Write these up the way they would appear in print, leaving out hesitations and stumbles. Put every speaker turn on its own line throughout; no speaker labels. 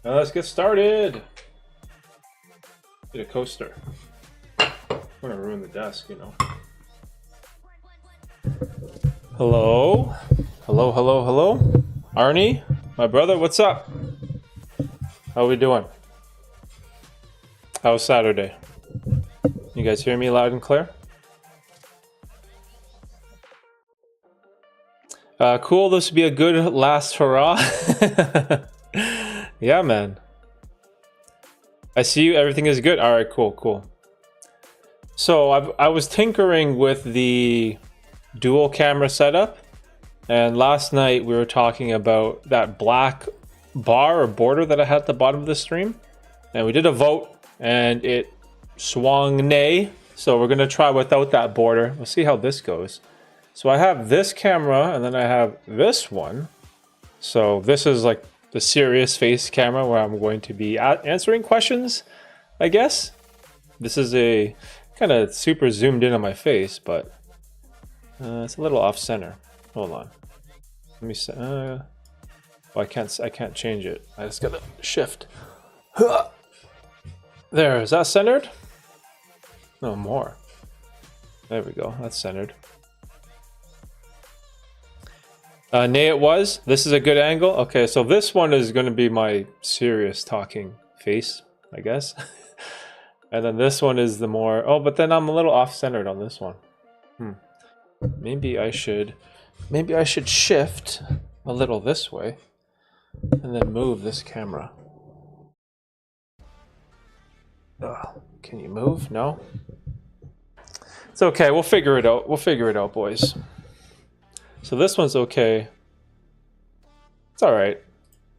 Now let's get started. Get a coaster. I'm gonna ruin the desk, you know. Hello? Hello, hello, hello? Arnie? My brother, what's up? How we doing? How's Saturday? You guys hear me loud and clear? Cool, this would be a good last hurrah. Yeah, man. I see you, everything is good. All right, cool. So I was tinkering with the dual camera setup, and last night we were talking about that black bar or border that I had at the bottom of the stream, and we did a vote and it swung nay. So we're gonna try without that border. We'll see how this goes. So I have this camera and then I have this one. So this is like the serious face camera where I'm going to be answering questions, I guess. This is a kind of super zoomed in on my face, but it's a little off center. Hold on. Let me see. Well, I can't change it. I just gotta shift. There, is that centered? No more. There we go. That's centered. Nay, it was. This is a good angle. Okay, so this one is going to be my serious talking face, I guess. And then this one is the more... Oh, but then I'm a little off-centered on this one. Maybe I should shift a little this way and then move this camera. Can you move? No? It's okay. We'll figure it out. We'll figure it out, boys. So this one's okay. It's all right.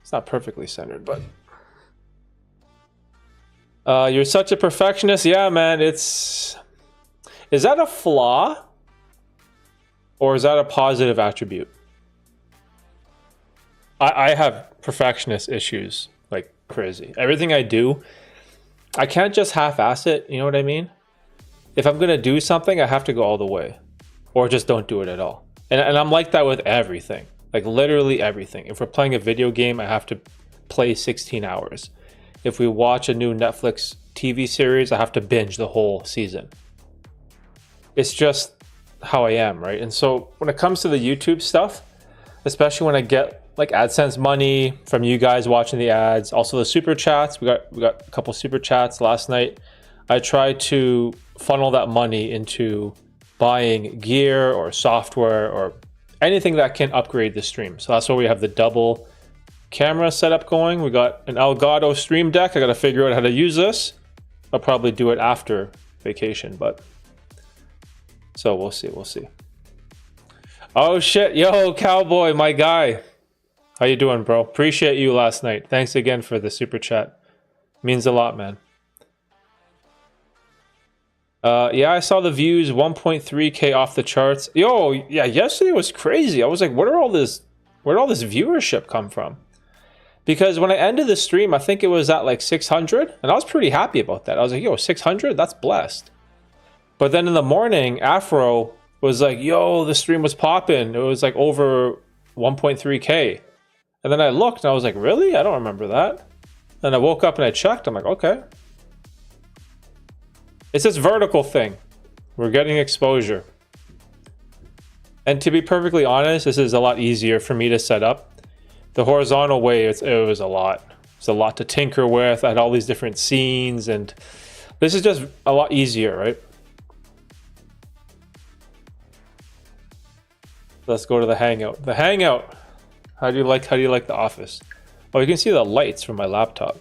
It's not perfectly centered, but... you're such a perfectionist. Yeah, man, it's... Is that a flaw? Or is that a positive attribute? I have perfectionist issues like crazy. Everything I do, I can't just half-ass it, you know what I mean? If I'm gonna do something, I have to go all the way. Or just don't do it at all. And I'm like that with everything. Like literally everything. If we're playing a video game, I have to play 16 hours. If we watch a new Netflix TV series, I have to binge the whole season. It's just how I am, right? And so when it comes to the YouTube stuff, especially when I get like AdSense money from you guys watching the ads, also the super chats, we got a couple super chats last night. I try to funnel that money into buying gear or software or anything that can upgrade the stream. So that's why we have the double camera setup going. We got an Elgato Stream Deck. I got to figure out how to use this. I'll probably do it after vacation, but so we'll see. Oh shit, yo, Cowboy, my guy. How you doing, bro? Appreciate you last night. Thanks again for the super chat. Means a lot, man. Yeah, I saw the views 1.3K off the charts. Yo, yeah, yesterday was crazy. I was like, where'd all this viewership come from? Because when I ended the stream, I think it was at like 600, and I was pretty happy about that. I was like, yo, 600? That's blessed. But then in the morning, Afro was like, yo, the stream was popping. It was like over 1.3K. And then I looked and I was like, really? I don't remember that. Then I woke up and I checked. I'm like, okay. It's this vertical thing. We're getting exposure. And to be perfectly honest, this is a lot easier for me to set up. The horizontal way, it was a lot. It's a lot to tinker with. I had all these different scenes, and this is just a lot easier, right? Let's go to the Hangout. The Hangout. How do you like the office? Oh, you can see the lights from my laptop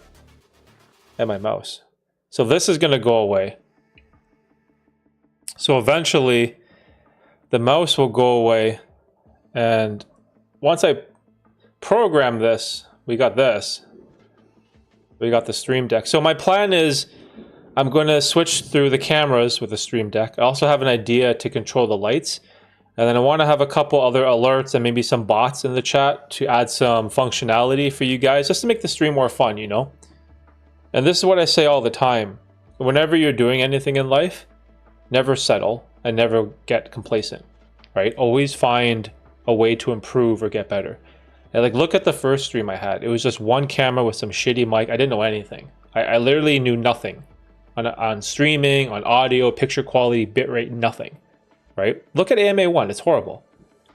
and my mouse. So this is gonna go away. So eventually the mouse will go away, and once I program this, we got the Stream Deck. So my plan is I'm going to switch through the cameras with the Stream Deck. I also have an idea to control the lights, and then I want to have a couple other alerts and maybe some bots in the chat to add some functionality for you guys, just to make the stream more fun, you know? And this is what I say all the time. Whenever you're doing anything in life, never settle and never get complacent, right? Always find a way to improve or get better. And like, look at the first stream I had. It was just one camera with some shitty mic. I didn't know anything. I literally knew nothing on streaming, on audio, picture quality, bitrate, nothing, right? Look at AMA1. It's horrible.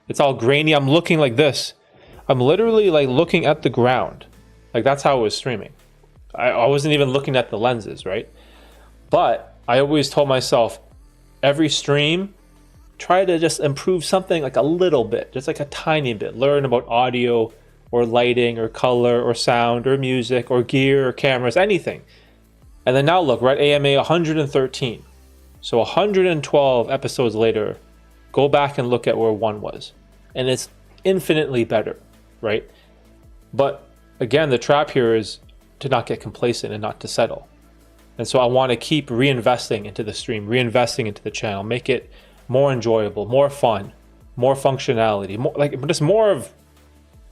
It's all grainy. I'm looking like this. I'm literally like looking at the ground. Like, that's how it was streaming. I wasn't even looking at the lenses, right? But I always told myself, every stream, try to just improve something like a little bit, just like a tiny bit. Learn about audio or lighting or color or sound or music or gear or cameras, anything. And then now look, we're at AMA 113. So 112 episodes later, go back and look at where one was. And it's infinitely better, right? But again, the trap here is to not get complacent and not to settle. And so I want to keep reinvesting into the stream, reinvesting into the channel, make it more enjoyable, more fun, more functionality, more like just more of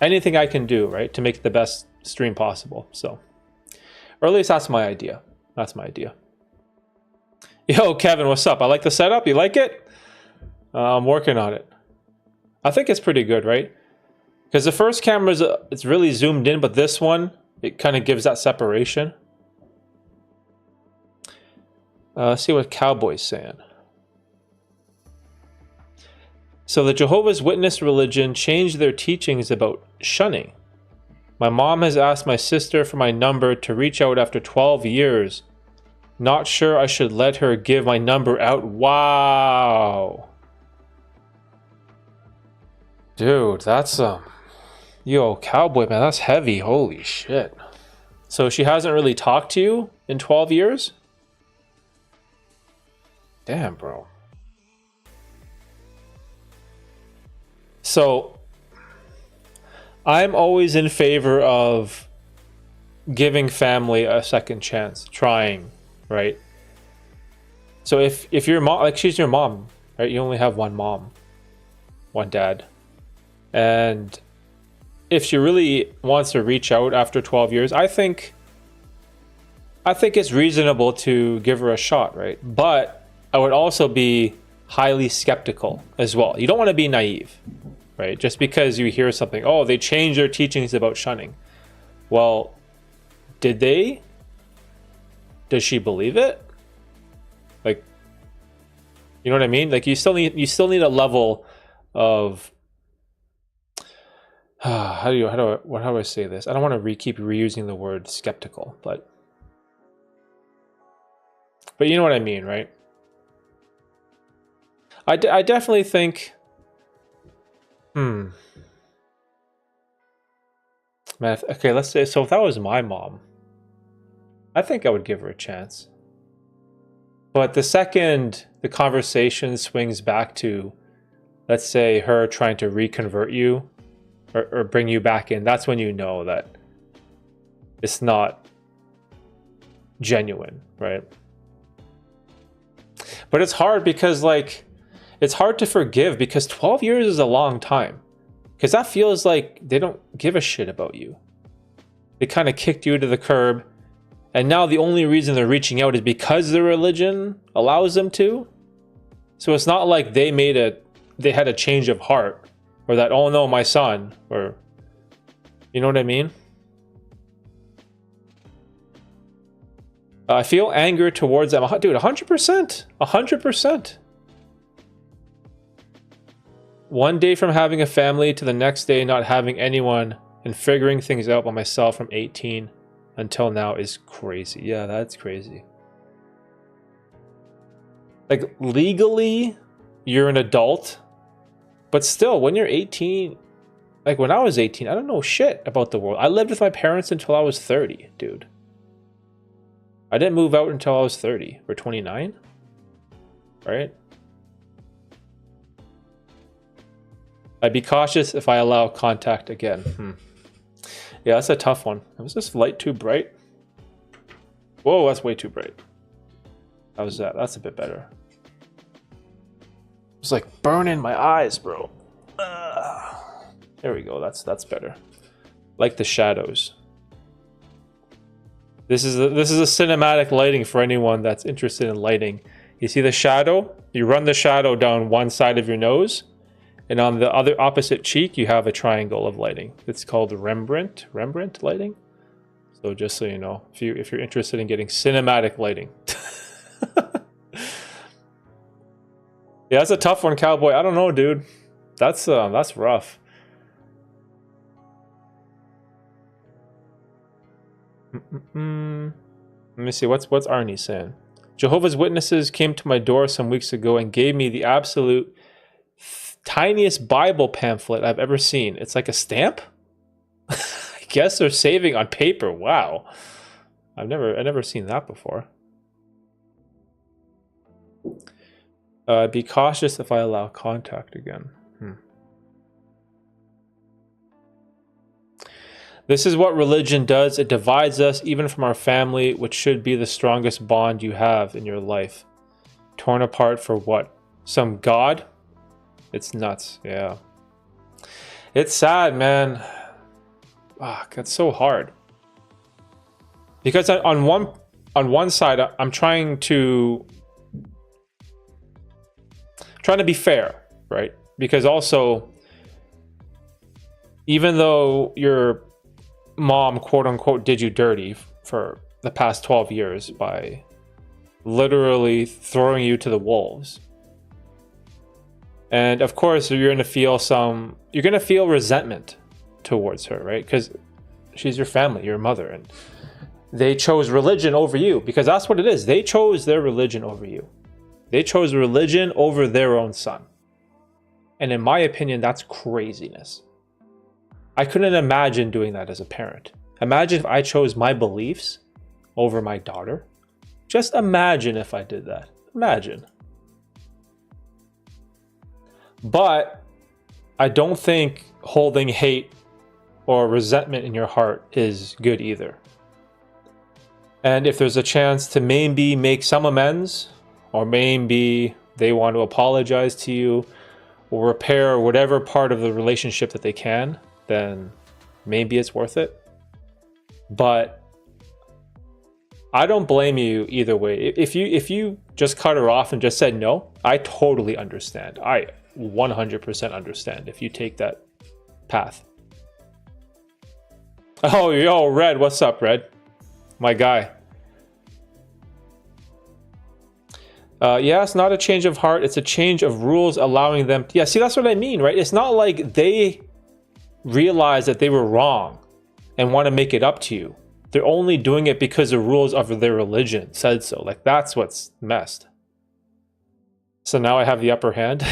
anything I can do, right, to make it the best stream possible. So, or at least that's my idea. That's my idea. Yo, Kevin, what's up? I like the setup. You like it? I'm working on it. I think it's pretty good, right? Because the first camera it's really zoomed in, but this one, it kind of gives that separation. Let's see what Cowboy's saying. So the Jehovah's Witness religion changed their teachings about shunning. My mom has asked my sister for my number to reach out after 12 years. Not sure I should let her give my number out. Wow. Dude, that's yo, Cowboy, man, that's heavy. Holy shit. So she hasn't really talked to you in 12 years? Damn, bro. So I'm always in favor of giving family a second chance, trying, right? So if your mom, like, she's your mom, right? You only have one mom, one dad. And if she really wants to reach out after 12 years, I think it's reasonable to give her a shot, right? But I would also be highly skeptical as well. You don't want to be naive, right? Just because you hear something, oh, they changed their teachings about shunning. Well, did they? Does she believe it? Like, you know what I mean? Like, you still need a level of how do I say this? I don't want to keep reusing the word skeptical, but you know what I mean, right? I definitely think, man, okay, let's say, so if that was my mom, I think I would give her a chance. But the second the conversation swings back to, let's say, her trying to reconvert you or bring you back in, that's when you know that it's not genuine, right? But it's hard because, like, it's hard to forgive because 12 years is a long time. Because that feels like they don't give a shit about you. They kind of kicked you to the curb. And now the only reason they're reaching out is because their religion allows them to. So it's not like they had a change of heart. Or that, oh no, my son. Or, you know what I mean? I feel anger towards them. Dude, 100%. 100%. One day from having a family to the next day not having anyone and figuring things out by myself from 18 until now is crazy. Yeah, that's crazy. Like, legally, you're an adult, but still, when you're 18, like when I was 18, I don't know shit about the world. I lived with my parents until I was 30, dude. I didn't move out until I was 30 or 29, right? I'd be cautious if I allow contact again. Yeah, that's a tough one. Was this light too bright? Whoa, that's way too bright. How's that? That's a bit better. It's like burning my eyes, bro. There we go. That's better. Like the shadows. This is a cinematic lighting for anyone that's interested in lighting. You see the shadow? You run the shadow down one side of your nose, And on the other opposite cheek, you have a triangle of lighting. It's called Rembrandt lighting. So just so you know, if you're interested in getting cinematic lighting. Yeah, that's a tough one, Cowboy. I don't know, dude. That's rough. Let me see. What's Arnie saying? Jehovah's Witnesses came to my door some weeks ago and gave me the absolute tiniest Bible pamphlet I've ever seen. It's like a stamp. I guess they're saving on paper. Wow, I've never seen that before. Be cautious if I allow contact again. This is what religion does. It divides us even from our family, which should be the strongest bond you have in your life. Torn apart for what? Some God? It's nuts. Yeah. It's sad, man. That's so hard. Because on one side, I'm trying to be fair, right? Because also, even though your mom, quote unquote, did you dirty for the past 12 years by literally throwing you to the wolves, and of course you're going to feel resentment towards her, right? Because she's your family, your mother, and they chose religion over you, because that's what it is. They chose their religion over you. They chose religion over their own son. And in my opinion, that's craziness. I couldn't imagine doing that as a parent. Imagine if I chose my beliefs over my daughter. Just imagine if I did that. Imagine. But I don't think holding hate or resentment in your heart is good either. And if there's a chance to maybe make some amends, or maybe they want to apologize to you or repair whatever part of the relationship that they can, then maybe it's worth it. But I don't blame you either way. If you just cut her off and just said no, I totally understand. I 100% understand if you take that path. Oh, yo, Red, what's up, Red? My guy. Yeah, it's not a change of heart. It's a change of rules, allowing them. Yeah, see, that's what I mean, right? It's not like they realize that they were wrong and want to make it up to you. They're only doing it because the rules of their religion said so. Like, that's what's messed. So now I have the upper hand.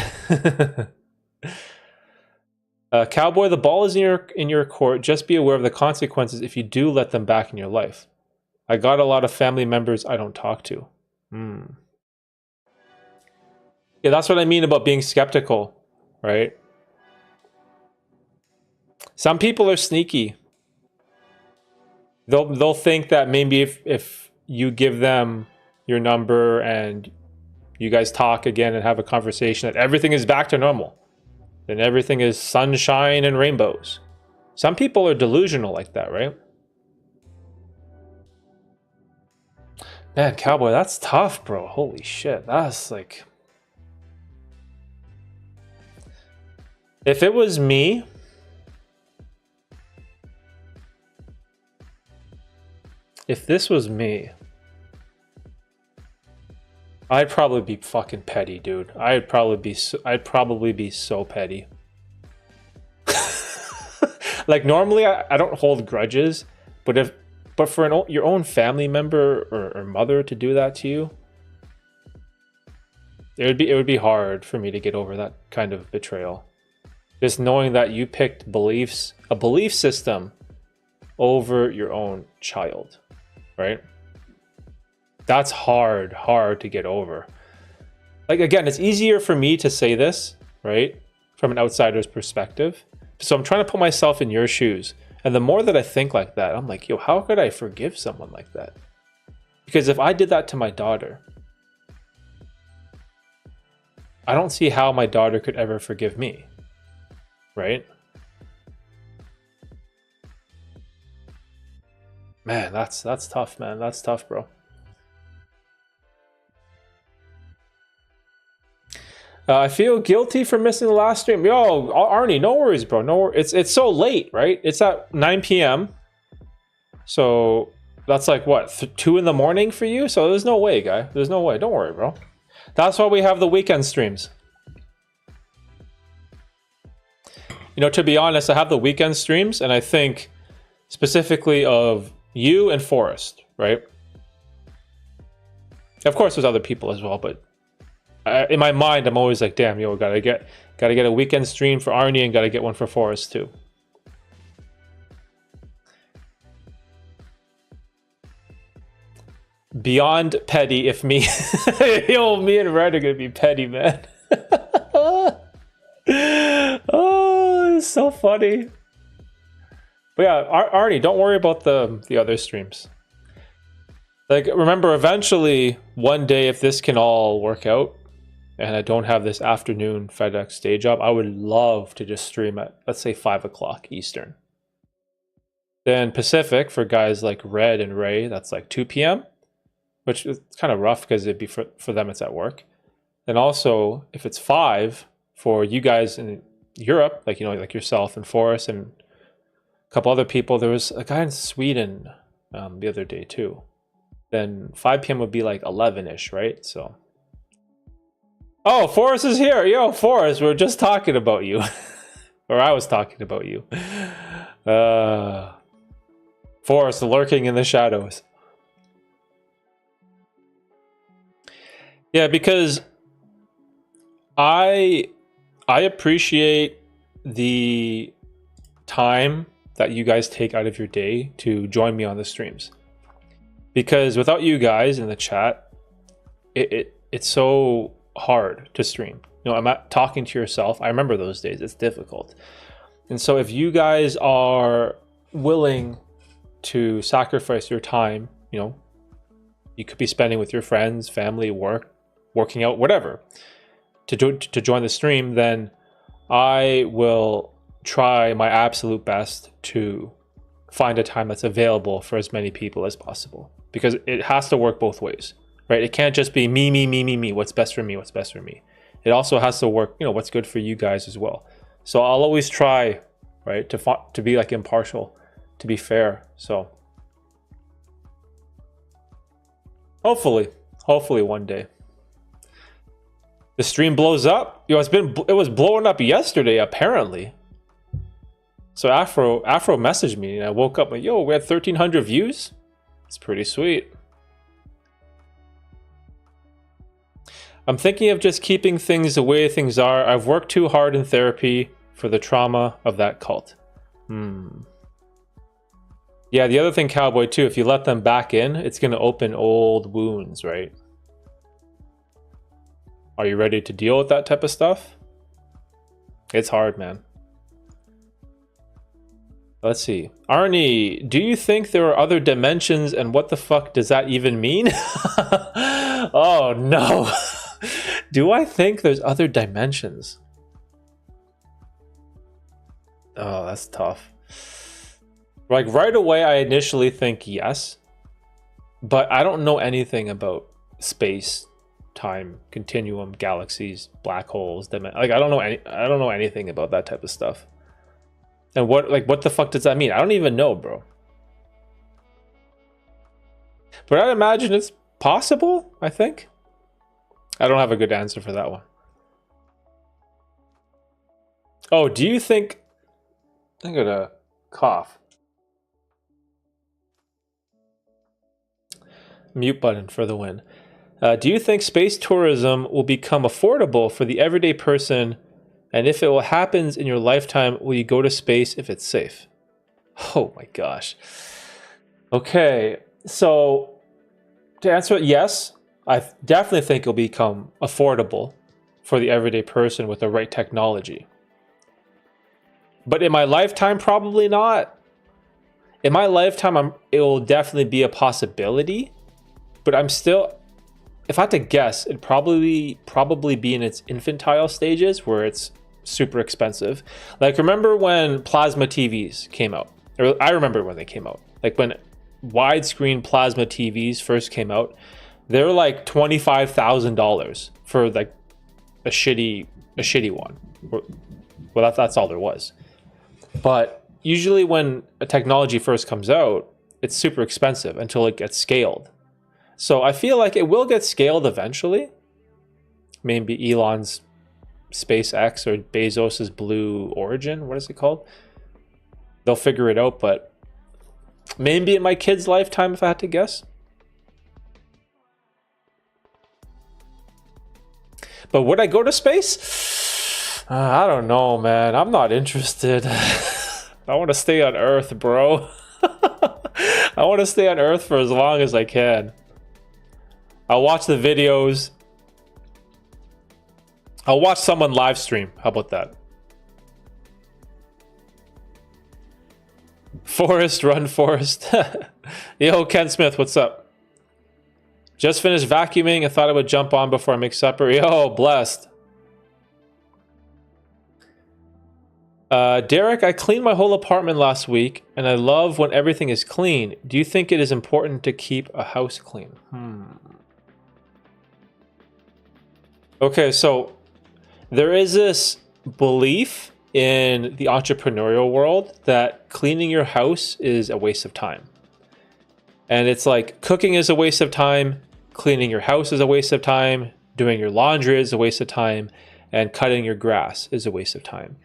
Cowboy, the ball is in your court. Just be aware of the consequences if you do let them back in your life. I got a lot of family members I don't talk to. Yeah, that's what I mean about being skeptical, right? Some people are sneaky. They'll think that maybe if you give them your number and you guys talk again and have a conversation, that everything is back to normal. Then everything is sunshine and rainbows. Some people are delusional like that, right? Man, Cowboy, that's tough, bro. Holy shit. That's like... If it was me, if this was me, I'd probably be fucking petty, dude. I'd probably be so petty. Like, normally I don't hold grudges, but for your own family member or mother to do that to you, it would be hard for me to get over that kind of betrayal. Just knowing that you picked a belief system over your own child, right? That's hard to get over. Like, again, it's easier for me to say this, right, from an outsider's perspective. So I'm trying to put myself in your shoes. And the more that I think like that, I'm like, yo, how could I forgive someone like that? Because if I did that to my daughter, I don't see how my daughter could ever forgive me. Right? Man, that's tough, man. That's tough, bro. I feel guilty for missing the last stream. Yo, Arnie, no worries, bro. No, it's so late, right? It's at 9 p.m. So that's like what, 2 in the morning for you? So there's no way, guy. There's no way. Don't worry, bro. That's why we have the weekend streams. You know, to be honest, I have the weekend streams, and I think specifically of you and Forrest, right? Of course, there's other people as well, but in my mind, I'm always like, damn, yo, gotta get a weekend stream for Arnie, and gotta get one for Forrest too. Beyond petty, if me, yo, me and Red are gonna be petty, man. Oh, it's so funny. But yeah, Arnie, don't worry about the other streams. Like, remember, eventually, one day, if this can all work out, and I don't have this afternoon FedEx day job, I would love to just stream at, let's say, 5 o'clock Eastern. Then Pacific, for guys like Red and Ray, that's like 2 p.m., which is kind of rough because it'd be for them, it's at work. And also, if it's 5 for you guys in Europe, like, you know, like yourself and Forrest and a couple other people, there was a guy in Sweden the other day too. Then 5 p.m. would be like 11-ish, right? So, oh, Forrest is here. Yo, Forrest, we were just talking about you. Or I was talking about you. Forrest lurking in the shadows. Yeah, because I appreciate the time that you guys take out of your day to join me on the streams. Because without you guys in the chat, it's so hard to stream. You know, I'm not talking to yourself. I remember those days. It's difficult. And so if you guys are willing to sacrifice your time, you know, you could be spending with your friends, family, work, working out, whatever, to join the stream, then I will try my absolute best to find a time that's available for as many people as possible. Because it has to work both ways, right? It can't just be me. What's best for me? What's best for me? It also has to work, you know, what's good for you guys as well. So I'll always try, right, to be like impartial, to be fair. So hopefully one day the stream blows up. You know, it was blowing up yesterday apparently. So Afro messaged me, and I woke up like, yo, we had 1,300 views. It's pretty sweet. I'm thinking of just keeping things the way things are. I've worked too hard in therapy for the trauma of that cult. Yeah, the other thing, Cowboy, too, if you let them back in, it's going to open old wounds, right? Are you ready to deal with that type of stuff? It's hard, man. Let's see. Arnie, do you think there are other dimensions, and what the fuck does that even mean? Oh, no. Do I think there's other dimensions? Oh, that's tough. Like, right away, I initially think yes. But I don't know anything about space, time, continuum, galaxies, black holes. Like, I don't know anything about that type of stuff. And what the fuck does that mean? I don't even know, bro. But I'd imagine it's possible, I think. I don't have a good answer for that one. Oh, do you think... I'm gonna cough. Mute button for the win. Do you think space tourism will become affordable for the everyday person? And if it happens in your lifetime, will you go to space if it's safe? Oh my gosh. Okay, so to answer it, yes, I definitely think it'll become affordable for the everyday person with the right technology. But in my lifetime, probably not. In my lifetime, it will definitely be a possibility. But I'm still, if I had to guess, it'd probably be in its infantile stages where it's super expensive. Like, remember when plasma TVs came out? Or I remember when they came out. Like, when widescreen plasma TVs first came out, they were like $25,000 for like a shitty one. Well, that's all there was. But usually when a technology first comes out, it's super expensive until it gets scaled. So I feel like it will get scaled eventually. Maybe Elon's SpaceX or Bezos's Blue Origin, what is it called? They'll figure it out, but maybe in my kid's lifetime, if I had to guess. But would I go to space? I don't know, man. I'm not interested. I want to stay on Earth, bro. I want to stay on Earth for as long as I can. I'll watch the videos. I'll watch someone live stream. How about that? Forest, run, Forest. Yo, Ken Smith, what's up? Just finished vacuuming. I thought I would jump on before I make supper. Yo, blessed. Derek, I cleaned my whole apartment last week, and I love when everything is clean. Do you think it is important to keep a house clean? Okay, so there is this belief in the entrepreneurial world that cleaning your house is a waste of time. And it's like cooking is a waste of time, cleaning your house is a waste of time, doing your laundry is a waste of time, and cutting your grass is a waste of time.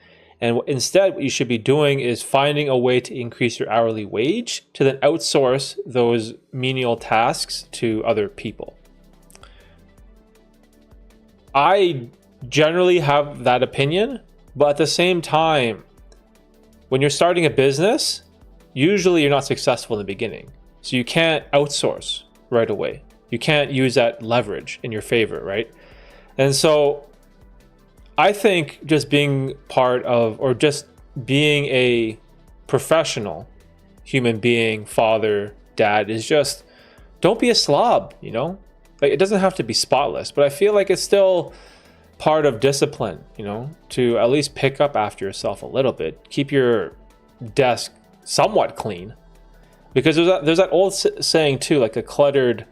And instead, what you should be doing is finding a way to increase your hourly wage to then outsource those menial tasks to other people. I generally have that opinion, but at the same time, when you're starting a business, usually you're not successful in the beginning. So you can't outsource right away. You can't use that leverage in your favor, right? And so I think just being part of, or just being a professional human being, father, dad, is just, don't be a slob, you know? Like, it doesn't have to be spotless, but I feel like it's still part of discipline, you know, to at least pick up after yourself a little bit. Keep your desk somewhat clean, because there's that old saying too, like a cluttered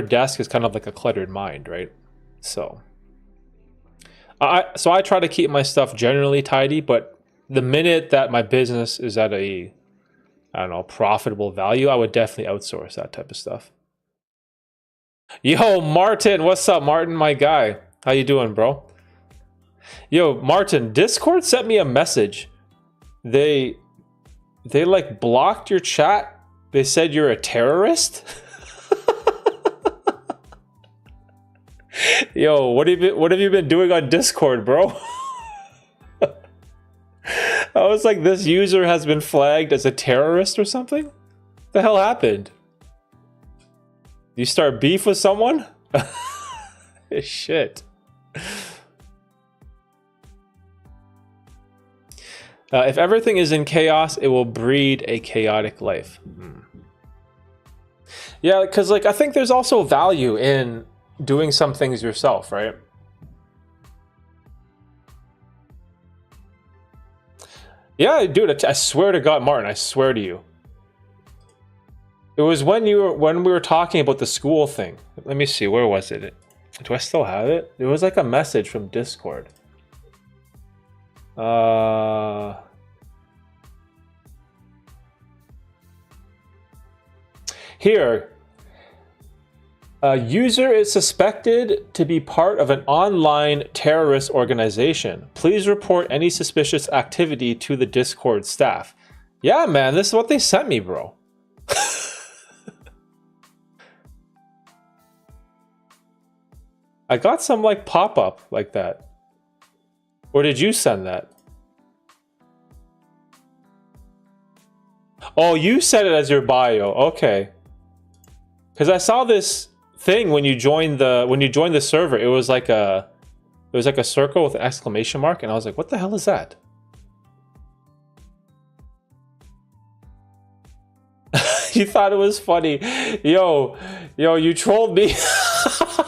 desk is kind of like a cluttered mind, right? So I try to keep my stuff generally tidy, but the minute that my business is at a, I don't know, profitable value, I would definitely outsource that type of stuff. Yo, Martin, what's up, Martin, my guy? How you doing, bro? Yo, Martin, Discord sent me a message. They like blocked your chat. They said you're a terrorist. Yo, what have you been doing on Discord, bro? I was like, this user has been flagged as a terrorist or something? What the hell happened? You start beef with someone? Shit. If everything is in chaos, it will breed a chaotic life. Yeah, because like I think there's also value in doing some things yourself, right? Yeah, dude, I swear to God, Martin, I swear to you. It was when we were talking about the school thing. Let me see, where was it? Do I still have it? It was like a message from Discord. Here. A user is suspected to be part of an online terrorist organization. Please report any suspicious activity to the Discord staff. Yeah, man, this is what they sent me, bro. I got some like pop-up like that. Or did you send that? Oh, you set it as your bio. Okay. Because I saw this thing when you joined the server. It was like a circle with an exclamation mark, and I was like, what the hell is that? You thought it was funny. Yo, you trolled me.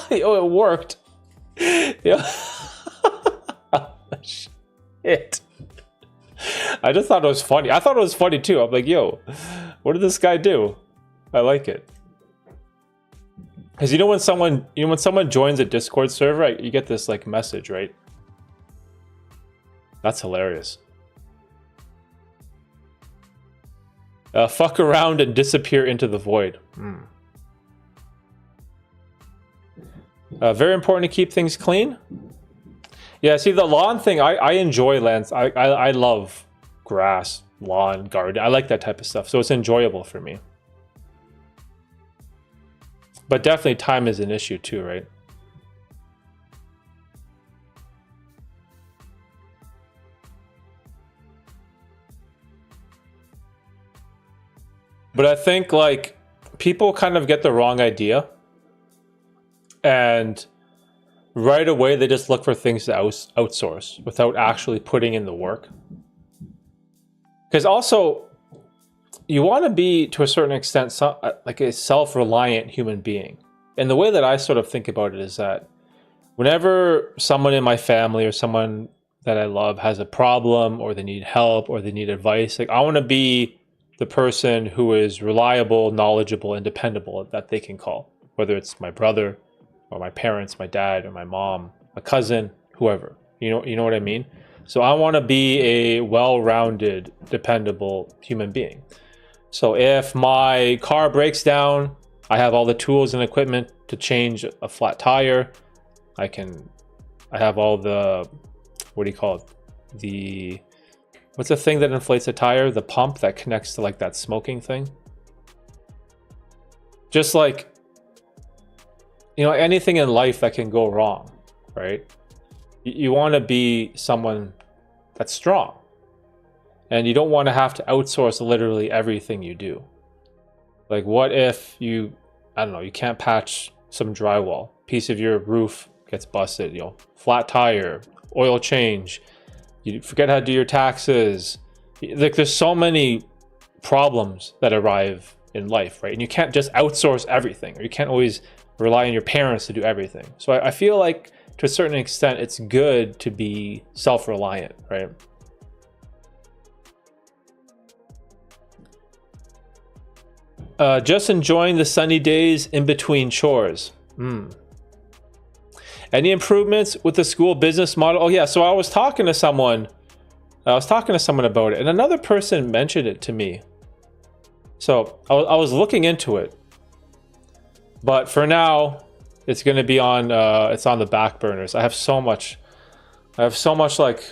Yo, it worked. Yo. Shit. I just thought it was funny. I thought it was funny too. I'm like, yo, what did this guy do? I like it. Because you know when someone joins a Discord server, you get this like message, right? That's hilarious. Fuck around and disappear into the void. Very important to keep things clean. Yeah, see the lawn thing, I enjoy lands. I love grass, lawn, garden. I like that type of stuff. So it's enjoyable for me. But definitely time is an issue too, right? But I think like people kind of get the wrong idea, and right away they just look for things to outsource without actually putting in the work. Because also you want to be, to a certain extent, like a self-reliant human being. And the way that I sort of think about it is that whenever someone in my family or someone that I love has a problem, or they need help, or they need advice, like I want to be the person who is reliable, knowledgeable, and dependable that they can call, whether it's my brother or my parents, my dad or my mom, a cousin, whoever. You know what I mean? So I want to be a well-rounded, dependable human being. So if my car breaks down, I have all the tools and equipment to change a flat tire. I have all the, what do you call it? What's the thing that inflates a tire? The pump that connects to like that smoking thing. Just like, anything in life that can go wrong, right? You want to be someone that's strong. And you don't want to have to outsource literally everything you do. Like what if you can't patch some drywall, piece of your roof gets busted, flat tire, oil change, you forget how to do your taxes. Like there's so many problems that arrive in life, right? And you can't just outsource everything, or you can't always rely on your parents to do everything. So I feel like to a certain extent, it's good to be self-reliant, right? Just enjoying the sunny days in between chores. Any improvements with the school business model? Oh yeah, so I was talking to someone about it, and another person mentioned it to me. So I was looking into it, but for now, it's going to be on. It's on the back burners. I have so much like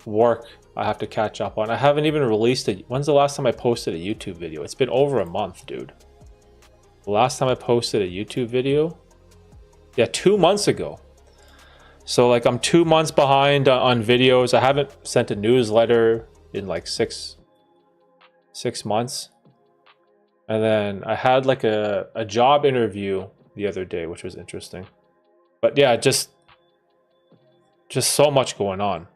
work I have to catch up on. I haven't even released it. When's the last time I posted a YouTube video? It's been over a month, dude. The last time I posted a YouTube video, yeah, 2 months ago. So like I'm 2 months behind on videos. I haven't sent a newsletter in like six months. And then I had like a job interview the other day, which was interesting. But yeah, just so much going on.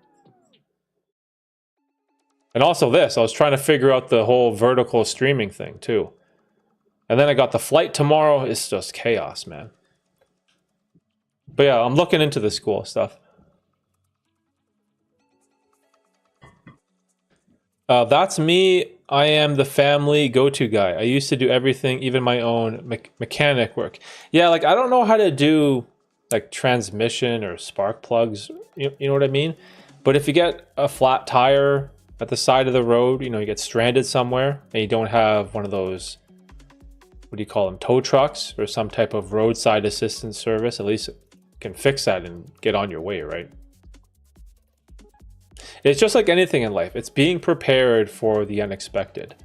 And also I was trying to figure out the whole vertical streaming thing too. And then I got the flight tomorrow. It's just chaos, man. But yeah, I'm looking into the school stuff. That's me. I am the family go-to guy. I used to do everything, even my own mechanic work. Yeah, like I don't know how to do like transmission or spark plugs. You know what I mean? But if you get a flat tire at the side of the road, you get stranded somewhere and you don't have one of those, what do you call them, tow trucks or some type of roadside assistance service, at least can fix that and get on your way, right? It's just like anything in life. It's being prepared for the unexpected.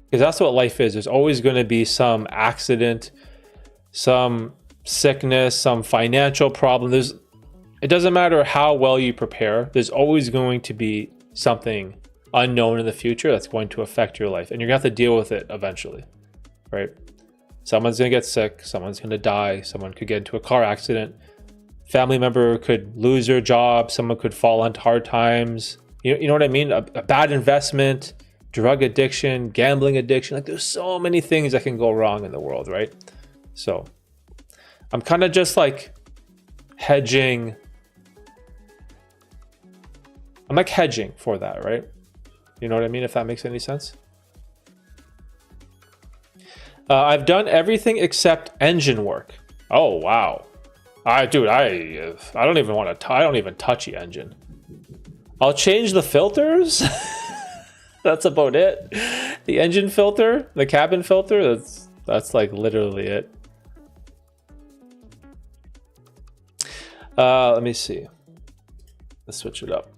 Because that's what life is. There's always going to be some accident, some sickness, some financial problem. It doesn't matter how well you prepare. There's always going to be something unknown in the future that's going to affect your life. And you're going to have to deal with it eventually, right? Someone's going to get sick. Someone's going to die. Someone could get into a car accident. Family member could lose their job. Someone could fall into hard times. You know what I mean? A bad investment, drug addiction, gambling addiction. Like there's so many things that can go wrong in the world, right? So I'm kind of just like hedging. I'm like hedging for that, right? You know what I mean? If that makes any sense. I've done everything except engine work. Oh wow, I don't even want to. I don't even touch the engine. I'll change the filters. That's about it. The engine filter, the cabin filter. That's like literally it. Let me see. Let's switch it up.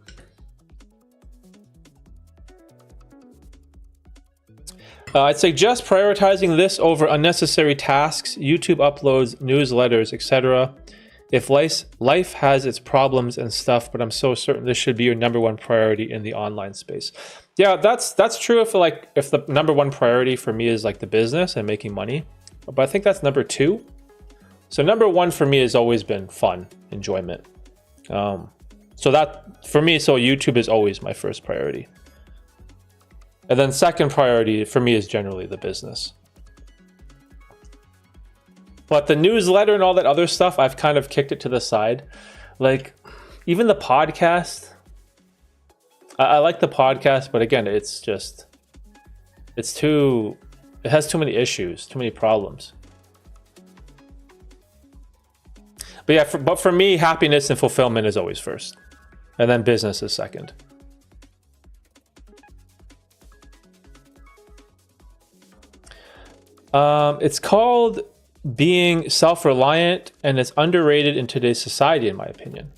I'd suggest prioritizing this over unnecessary tasks, YouTube uploads, newsletters, etc. If life has its problems and stuff, but I'm so certain this should be your number one priority in the online space. Yeah, that's true if the number one priority for me is like the business and making money, but I think that's number two. So number one for me has always been fun, enjoyment. So that for me, so YouTube is always my first priority. And then second priority for me is generally the business. But the newsletter and all that other stuff, I've kind of kicked it to the side. Like even the podcast, I like the podcast, but again, it has too many issues, too many problems. But yeah, but for me, happiness and fulfillment is always first. And then business is second. It's called being self-reliant, and it's underrated in today's society, in my opinion.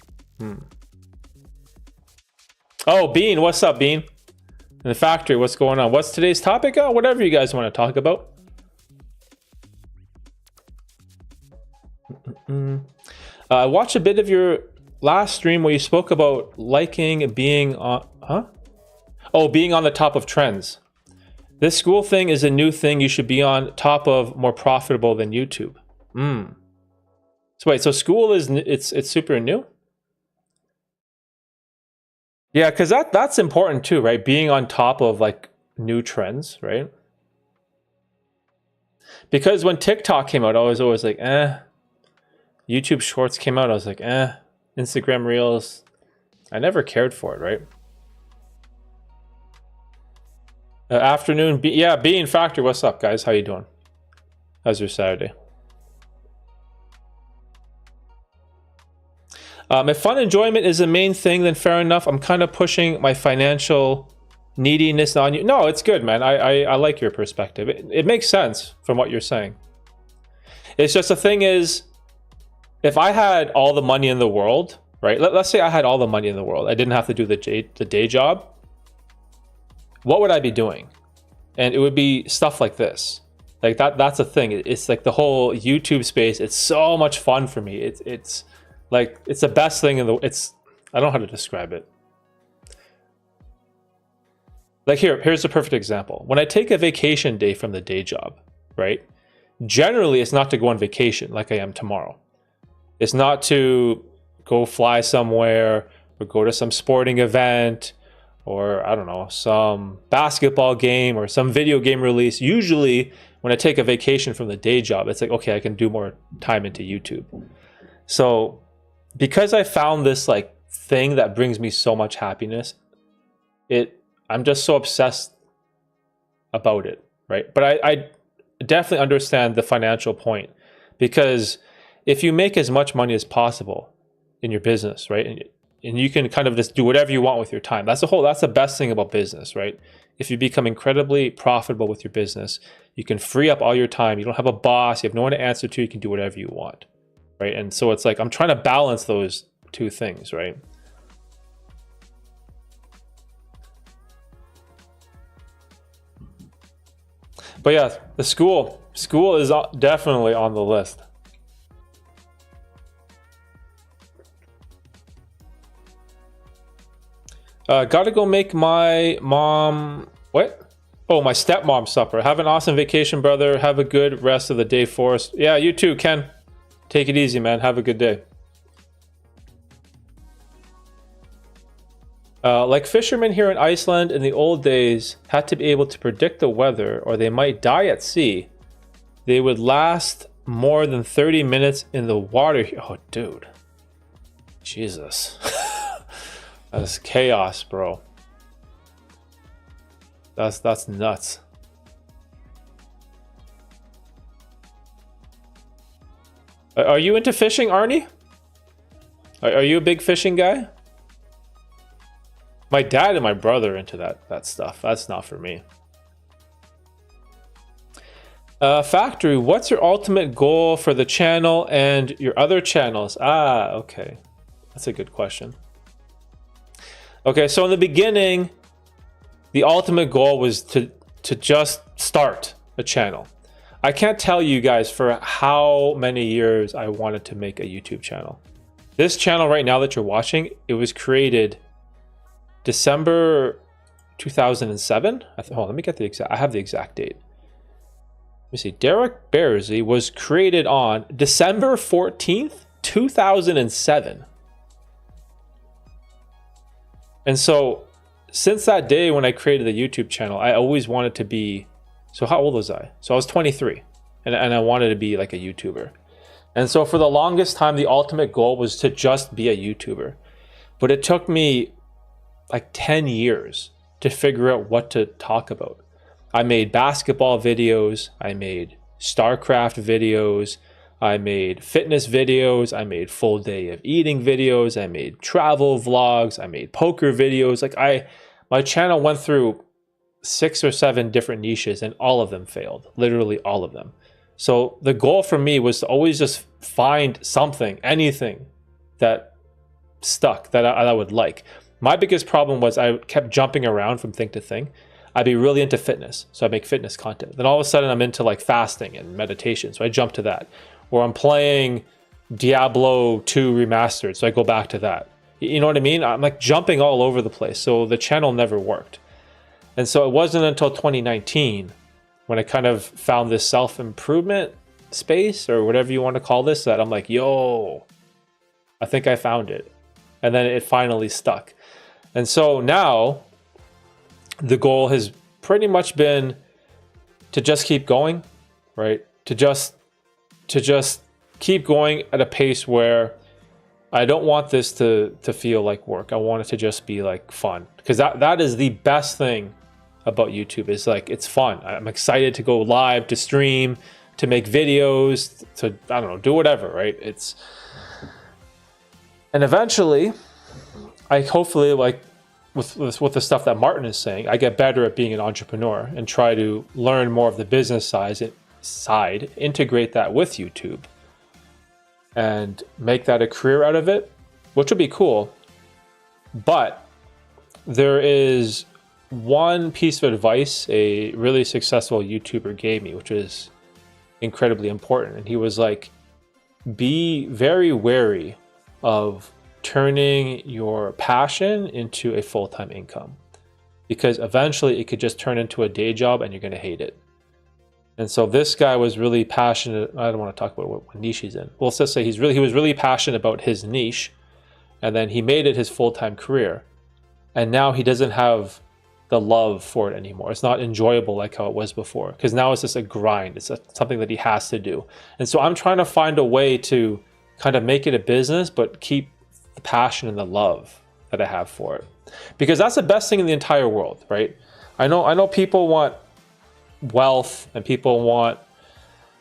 Oh, Bean, what's up, Bean? In the factory, what's going on? What's today's topic? Oh, whatever you guys want to talk about. I watched a bit of your last stream where you spoke about liking being on... being on the top of trends. This school thing is a new thing you should be on top of, more profitable than YouTube. So wait, so school is it's super new? Yeah, because that's important too, right? Being on top of like new trends, right? Because when TikTok came out, I was always like, YouTube Shorts came out, I was like, Instagram Reels. I never cared for it, right? Afternoon, Being Factor, what's up, guys? How you doing? How's your Saturday? If fun enjoyment is the main thing, then fair enough. I'm kind of pushing my financial neediness on you. No, it's good, man. I like your perspective. It makes sense from what you're saying. It's just the thing is, if I had all the money in the world, right? Let's say I had all the money in the world. I didn't have to do the day job. What would I be doing? And it would be stuff like this. Like that's a thing. It's like the whole YouTube space. It's so much fun for me. It's like it's the best thing in the I don't know how to describe it. Like here's a perfect example. When I take a vacation day from the day job, right? Generally it's not to go on vacation like I am tomorrow. It's not to go fly somewhere or go to some sporting event or I don't know, some basketball game or some video game release. Usually when I take a vacation from the day job, it's like, okay, I can do more time into YouTube. So because I found this like thing that brings me so much happiness, I'm just so obsessed about it, right? But I definitely understand the financial point, because if you make as much money as possible in your business, right? And you can kind of just do whatever you want with your time. That's the best thing about business, right? If you become incredibly profitable with your business, you can free up all your time. You don't have a boss, you have no one to answer to, you can do whatever you want, right? And so it's like, I'm trying to balance those two things, right? But yeah, the school is definitely on the list. Gotta go make my mom... What? Oh, my stepmom supper. Have an awesome vacation, brother. Have a good rest of the day, Forrest. Yeah, you too, Ken. Take it easy, man. Have a good day. Like fishermen here in Iceland in the old days had to be able to predict the weather or they might die at sea. They would last more than 30 minutes in the water. Oh, dude. Jesus. That's chaos, bro. That's nuts. Are you into fishing, Arnie? Are you a big fishing guy? My dad and my brother are into that stuff. That's not for me. Factory, what's your ultimate goal for the channel and your other channels? Ah, okay. That's a good question. Okay, so in the beginning, the ultimate goal was to just start a channel. I can't tell you guys for how many years I wanted to make a YouTube channel. This channel right now that you're watching, it was created December 2007. Let me get the exact, I have the exact date. Let me see. Derek Bearsley was created on December 14th, 2007. And so since that day when I created the YouTube channel, I always wanted to be, so how old was I? So I was 23 and I wanted to be like a YouTuber. And so for the longest time, the ultimate goal was to just be a YouTuber. But it took me like 10 years to figure out what to talk about. I made basketball videos, I made StarCraft videos, I made fitness videos, I made full day of eating videos, I made travel vlogs, I made poker videos. Like my channel went through 6 or 7 different niches and all of them failed, literally all of them. So the goal for me was to always just find something, anything that stuck that I would like. My biggest problem was I kept jumping around from thing to thing. I'd be really into fitness, so I make fitness content. Then all of a sudden I'm into like fasting and meditation, so I jump to that. Or I'm playing Diablo 2 Remastered, so I go back to that. You know what I mean? I'm like jumping all over the place, so the channel never worked. And so it wasn't until 2019 when I kind of found this self-improvement space, or whatever you want to call this, that I'm like, yo, I think I found it. And then it finally stuck. And so now the goal has pretty much been to just keep going, right? To just keep going at a pace where I don't want this to feel like work. I want it to just be like fun, because that is the best thing about YouTube, is like it's fun. I'm excited to go live, to stream, to make videos, to, I don't know, do whatever, right? And eventually I hopefully, like with the stuff that Martin is saying, I get better at being an entrepreneur and try to learn more of the business side, integrate that with YouTube and make that a career out of it, which would be cool. But there is one piece of advice a really successful YouTuber gave me, which is incredibly important. And he was like, be very wary of turning your passion into a full-time income, because eventually it could just turn into a day job and you're going to hate it. And so this guy was really passionate. I don't want to talk about what niche he's in. Well, let's just say he was really passionate about his niche, and then he made it his full-time career. And now he doesn't have the love for it anymore. It's not enjoyable like how it was before, because now it's just a grind. It's something that he has to do. And so I'm trying to find a way to kind of make it a business, but keep the passion and the love that I have for it, because that's the best thing in the entire world, right? I know people want wealth and people want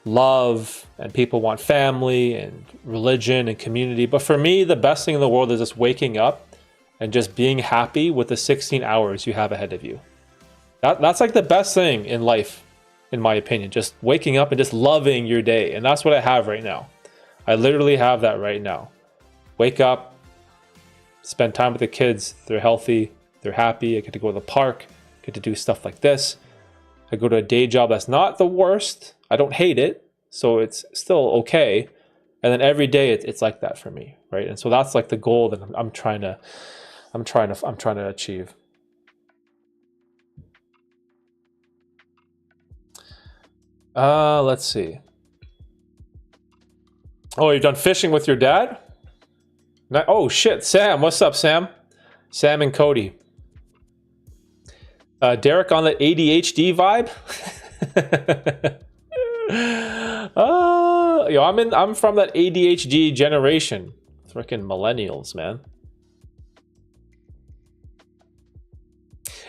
love and people want family and religion and community, but for me the best thing in the world is just waking up and just being happy with the 16 hours you have ahead of you. That's like the best thing in life, in my opinion, just waking up and just loving your day. And that's what I have right now. I literally have that right now. Wake up, spend time with the kids. They're healthy, they're happy. I get to go to the park, get to do stuff like this. I go to a day job that's not the worst. I don't hate it, so it's still okay. And then every day it's like that for me, right? And so that's like the goal that I'm trying to achieve. Let's see. Oh, you've done fishing with your dad? Oh shit, Sam. What's up, Sam? Sam and Cody. Derek on the ADHD vibe. Yo, I'm from that ADHD generation. Freaking millennials, man.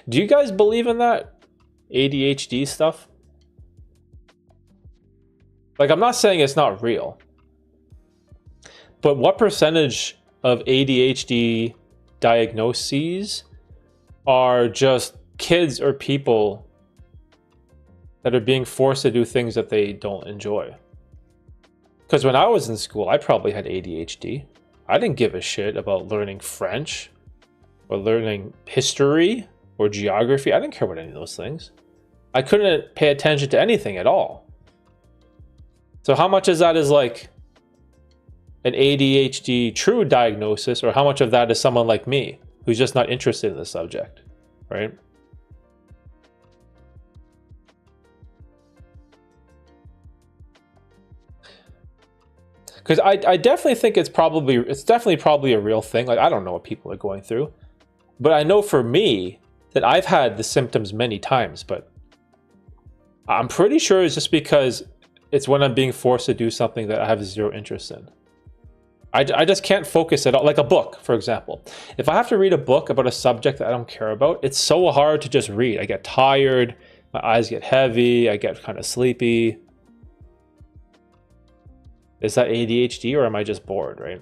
Do you guys believe in that ADHD stuff? Like, I'm not saying it's not real, But what percentage of ADHD diagnoses are just kids or people that are being forced to do things that they don't enjoy? Because when I was in school, I probably had ADHD. I didn't give a shit about learning French or learning history or geography. I didn't care about any of those things. I couldn't pay attention to anything at all. So how much of that is like an ADHD true diagnosis, or how much of that is someone like me who's just not interested in the subject, right? Because I definitely think it's definitely probably a real thing. Like, I don't know what people are going through, but I know for me that I've had the symptoms many times, but I'm pretty sure it's just because it's when I'm being forced to do something that I have zero interest in. I just can't focus at all. Like a book, for example. If I have to read a book about a subject that I don't care about, it's so hard to just read. I get tired, my eyes get heavy, I get kind of sleepy. Is that ADHD, or am I just bored, right?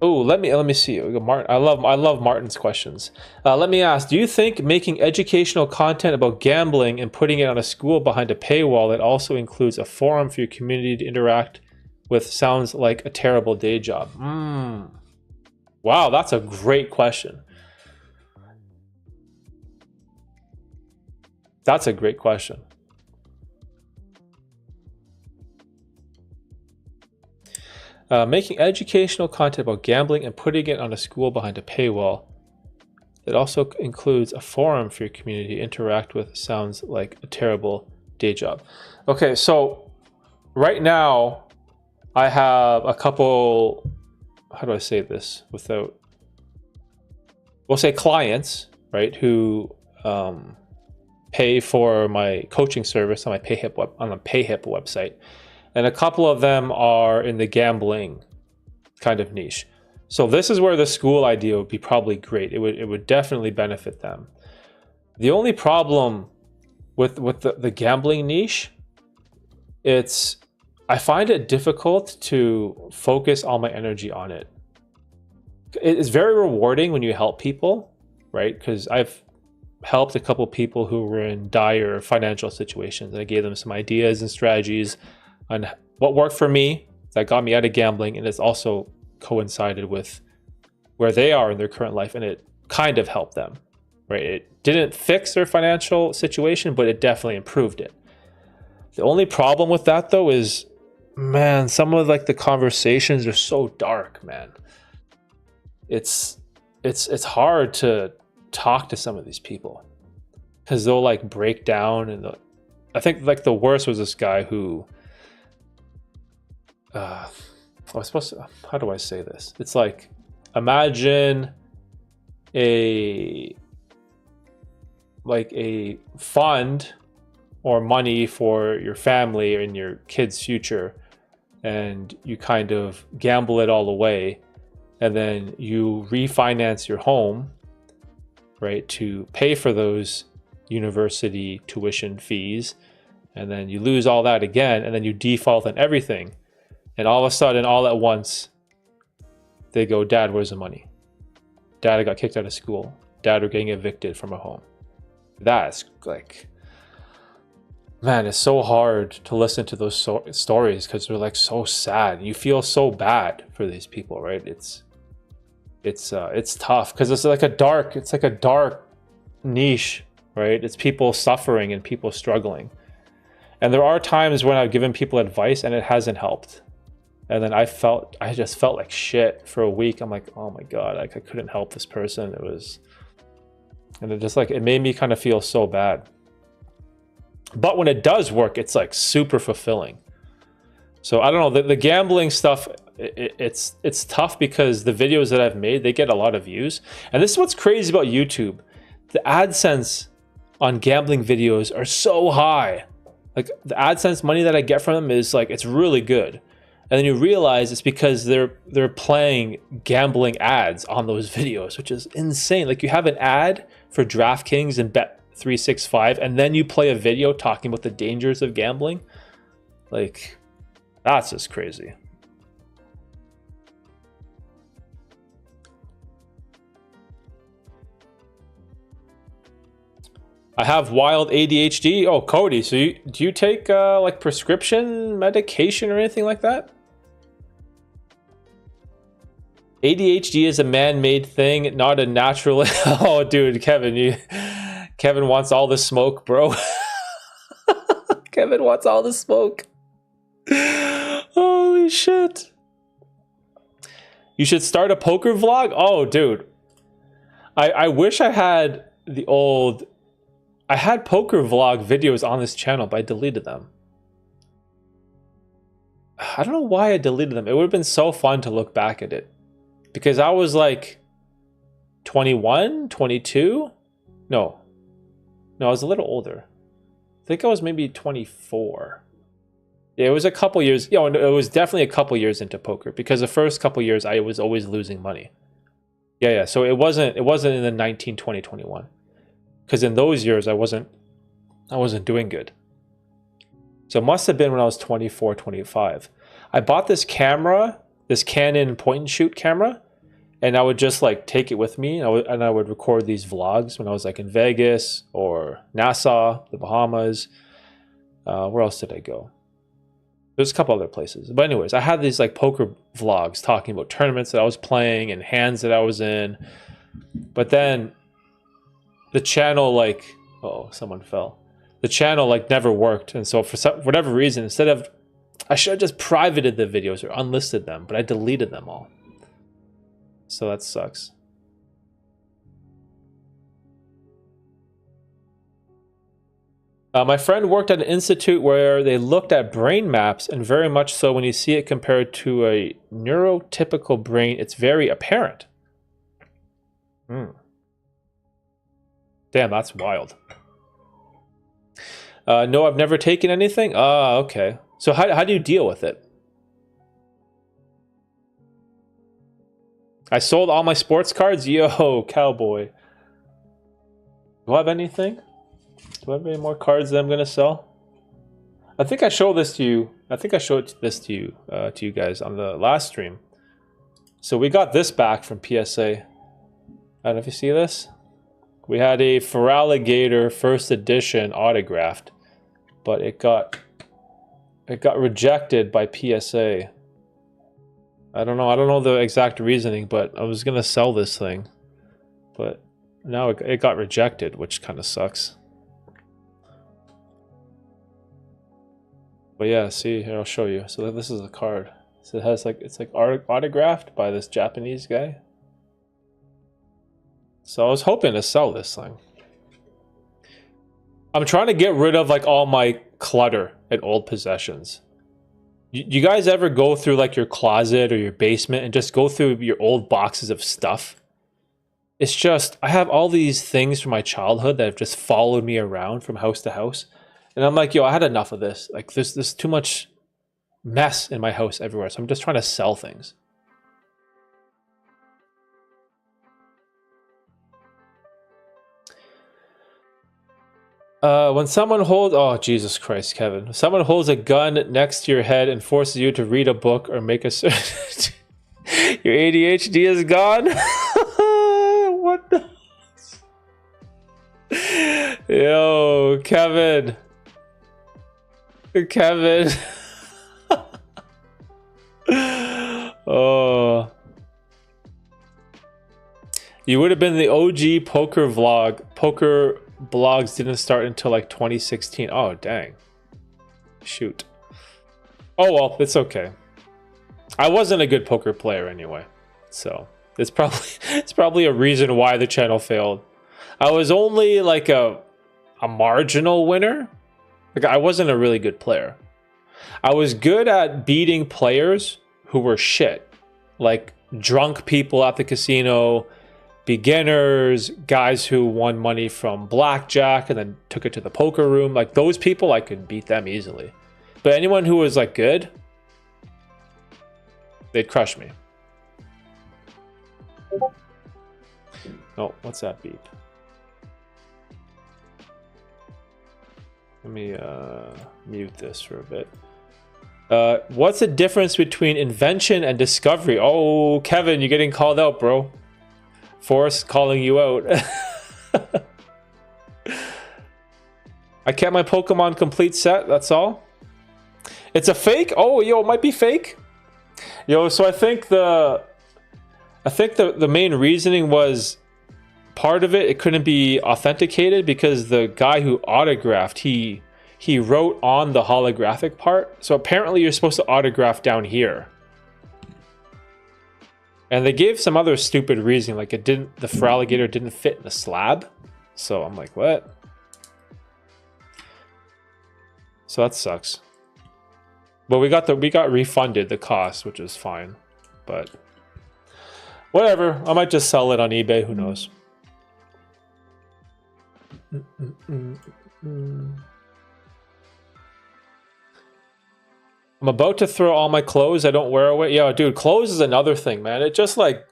Oh, let me see. We got Martin. I love Martin's questions. Let me ask: do you think making educational content about gambling and putting it on a school behind a paywall that also includes a forum for your community to interact with sounds like a terrible day job? Wow, that's a great question. That's a great question. Making educational content about gambling and putting it on a school behind a paywall. It also includes a forum for your community to interact with sounds like a terrible day job. Okay, so right now I have a couple, how do I say this without, we'll say clients, right, who pay for my coaching service on my PayHip website, and a couple of them are in the gambling kind of niche. So this is where the school idea would be probably great. It would definitely benefit them. The only problem with the gambling niche, I find it difficult to focus all my energy on it. It's very rewarding when you help people, right? Because I've helped a couple people who were in dire financial situations. I gave them some ideas and strategies on what worked for me that got me out of gambling, and it's also coincided with where they are in their current life, and it kind of helped them, right? It didn't fix their financial situation, but it definitely improved it. The only problem with that, though, is, man, some of like the conversations are so dark, man. It's hard to talk to some of these people because they'll like break down, and I think like the worst was this guy who I was supposed to, how do I say this? It's like, imagine a fund or money for your family and your kids' future, and you kind of gamble it all away, and then you refinance your home, right, to pay for those university tuition fees, and then you lose all that again, and then you default on everything. And all of a sudden, all at once, they go, Dad, where's the money? Dad, I got kicked out of school. Dad, we're getting evicted from a home. That's like, man, it's so hard to listen to those stories because they're like so sad. You feel so bad for these people, right? It's tough because it's like a dark niche, right? It's people suffering and people struggling. And there are times when I've given people advice and it hasn't helped. And then I just felt like shit for a week. I'm like, oh my God, like I couldn't help this person. It made me kind of feel so bad. But when it does work, it's like super fulfilling. So I don't know, the gambling stuff, it's tough because the videos that I've made, they get a lot of views. And this is what's crazy about YouTube. The AdSense on gambling videos are so high. Like the AdSense money that I get from them is like, it's really good. And then you realize it's because they're playing gambling ads on those videos, which is insane. Like you have an ad for DraftKings and 365 and then you play a video talking about the dangers of gambling. Like, that's just crazy. I have wild ADHD. Oh, Cody, so do you take like prescription medication or anything like that? ADHD is a man-made thing, not a natural. Oh, dude, Kevin wants all the smoke, bro. Kevin wants all the smoke. Holy shit. You should start a poker vlog? Oh, dude. I wish I had the old... I had poker vlog videos on this channel, but I deleted them. I don't know why I deleted them. It would have been so fun to look back at it. Because I was like 21, 22? No, I was a little older. I think I was maybe 24. Yeah, it was a couple years. You know, it was definitely a couple years into poker because the first couple years I was always losing money. Yeah. So it wasn't in the 19, 20, 21. Because in those years I wasn't doing good. So it must have been when I was 24, 25. I bought this camera, this Canon point and shoot camera, and I would just like take it with me, and I would record these vlogs when I was like in Vegas or Nassau, the Bahamas. Where else did I go? There's a couple other places. But anyways, I had these like poker vlogs talking about tournaments that I was playing and hands that I was in. But then the channel like, oh, someone fell. The channel like never worked. And so for whatever reason, instead of, I should have just privated the videos or unlisted them, but I deleted them all. So that sucks. My friend worked at an institute where they looked at brain maps, and very much so when you see it compared to a neurotypical brain, it's very apparent. Damn, that's wild. No, I've never taken anything. Okay. So how do you deal with it? I sold all my sports cards. Yo, cowboy. Do I have anything? Do I have any more cards that I'm gonna sell? I think I showed this to you. I think I showed this to you guys on the last stream. So we got this back from PSA. I don't know if you see this. We had a Feraligatr first edition autographed, but it got rejected by PSA. I don't know the exact reasoning, but I was gonna sell this thing, but now it got rejected, which kind of sucks. But yeah, see here, I'll show you. So this is a card. So it has it's autographed by this Japanese guy. So I was hoping to sell this thing. I'm trying to get rid of like all my clutter and old possessions. You guys ever go through like your closet or your basement and just go through your old boxes of stuff? It's just, I have all these things from my childhood that have just followed me around from house to house. And I'm like, yo, I had enough of this. Like there's too much mess in my house everywhere. So I'm just trying to sell things. When someone holds, oh Jesus Christ, Kevin, when someone holds a gun next to your head and forces you to read a book or make a your ADHD is gone. What the? Yo, Kevin. Oh. You would have been the OG poker vlog. Poker blogs didn't start until like 2016. Oh, dang. Shoot. Oh, well, it's okay. I wasn't a good poker player anyway. So it's probably a reason why the channel failed. I was only like a marginal winner. Like I wasn't a really good player. I was good at beating players who were shit. Like drunk people at the casino, beginners, guys who won money from blackjack and then took it to the poker room. Like those people, I could beat them easily. But anyone who was like good, they'd crush me. Oh, what's that beep? Let me mute this for a bit. What's the difference between invention and discovery? Oh, Kevin, you're getting called out, bro. Forrest calling you out. I kept my Pokemon complete set, that's all. It's a fake? Oh, yo, it might be fake. Yo, so I think the main reasoning was part of it couldn't be authenticated because the guy who autographed, he wrote on the holographic part. So apparently you're supposed to autograph down here. And they gave some other stupid reason, like the Feraligatr didn't fit in the slab. So I'm like, what? So that sucks. But we got refunded the cost, which is fine. But whatever. I might just sell it on eBay, who knows. I'm about to throw all my clothes I don't wear away. Yo, dude, clothes is another thing, man. It just like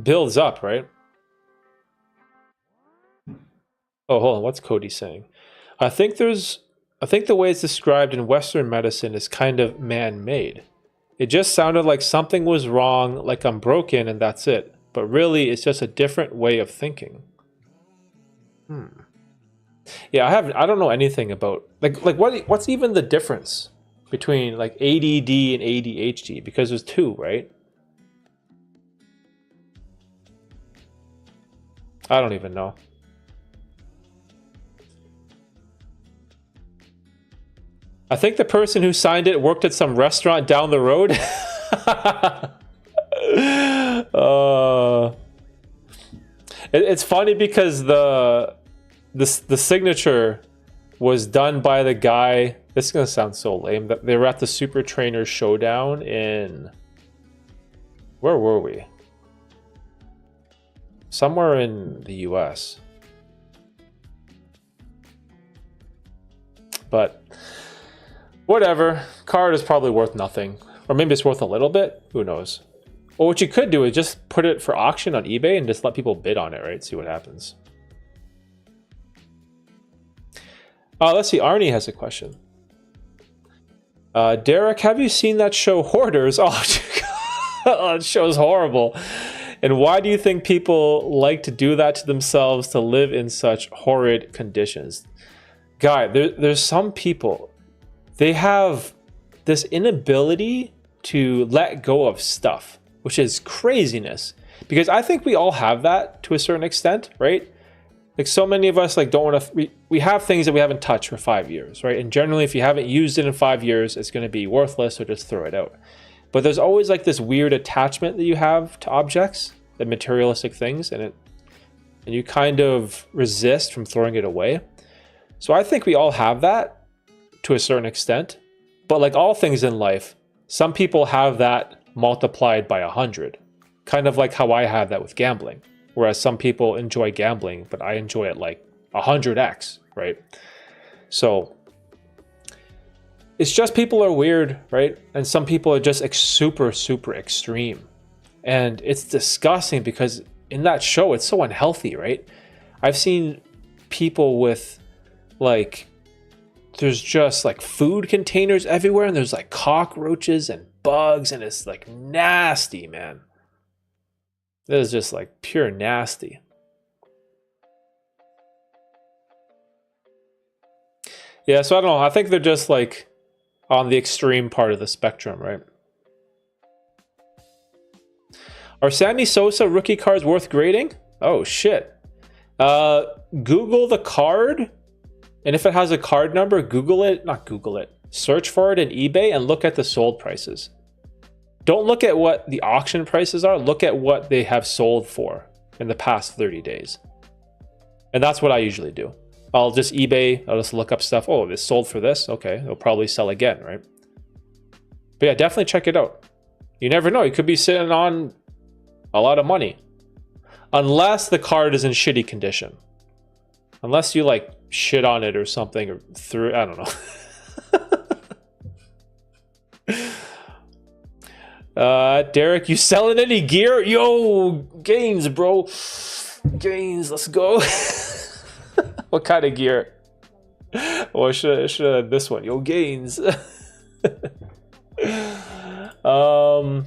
builds up, right? Oh, hold on. What's Cody saying? I think the way it's described in Western medicine is kind of man-made. It just sounded like something was wrong, like I'm broken and that's it. But really, it's just a different way of thinking. Yeah, I don't know anything about like what's even the difference between like ADD and ADHD, because there's two, right? I don't even know. I think the person who signed it worked at some restaurant down the road. It's funny because the signature was done by the guy. This is gonna sound so lame. That they were at the Super Trainer Showdown in, where were we? Somewhere in the US. But whatever. Card is probably worth nothing. Or maybe it's worth a little bit. Who knows? Well, what you could do is just put it for auction on eBay and just let people bid on it, right? See what happens. Let's see. Arnie has a question. Derek, have you seen that show Hoarders? Oh, that show's horrible. And why do you think people like to do that to themselves, to live in such horrid conditions? Guy, there's some people, they have this inability to let go of stuff, which is craziness. Because I think we all have that to a certain extent, right? Like so many of us like don't want to, we have things that we haven't touched for 5 years, right? And generally if you haven't used it in 5 years, it's going to be worthless, so just throw it out. But there's always like this weird attachment that you have to objects, the materialistic things, and you kind of resist from throwing it away. So I think we all have that to a certain extent, but like all things in life, some people have that multiplied by 100, kind of like how I have that with gambling. Whereas some people enjoy gambling, but I enjoy it like 100x, right? So it's just people are weird, right? And some people are just super, super extreme. And it's disgusting because in that show, it's so unhealthy, right? I've seen people with like, there's just like food containers everywhere and there's like cockroaches and bugs and it's like nasty, man. That is just like pure nasty. Yeah, so I don't know. I think they're just like on the extreme part of the spectrum, right? Are Sammy Sosa rookie cards worth grading? Oh, shit. Google the card. And if it has a card number, search for it in eBay and look at the sold prices. Don't look at what the auction prices are. Look at what they have sold for in the past 30 days. And that's what I usually do. I'll just look up stuff. Oh, it's sold for this. Okay, it'll probably sell again, right? But yeah, definitely check it out. You never know. You could be sitting on a lot of money. Unless the card is in shitty condition. Unless you like shit on it or something or threw, I don't know. Derek, you selling any gear? Yo, Gains, bro. Gains, let's go. What kind of gear? Or should this one? Yo, gains. I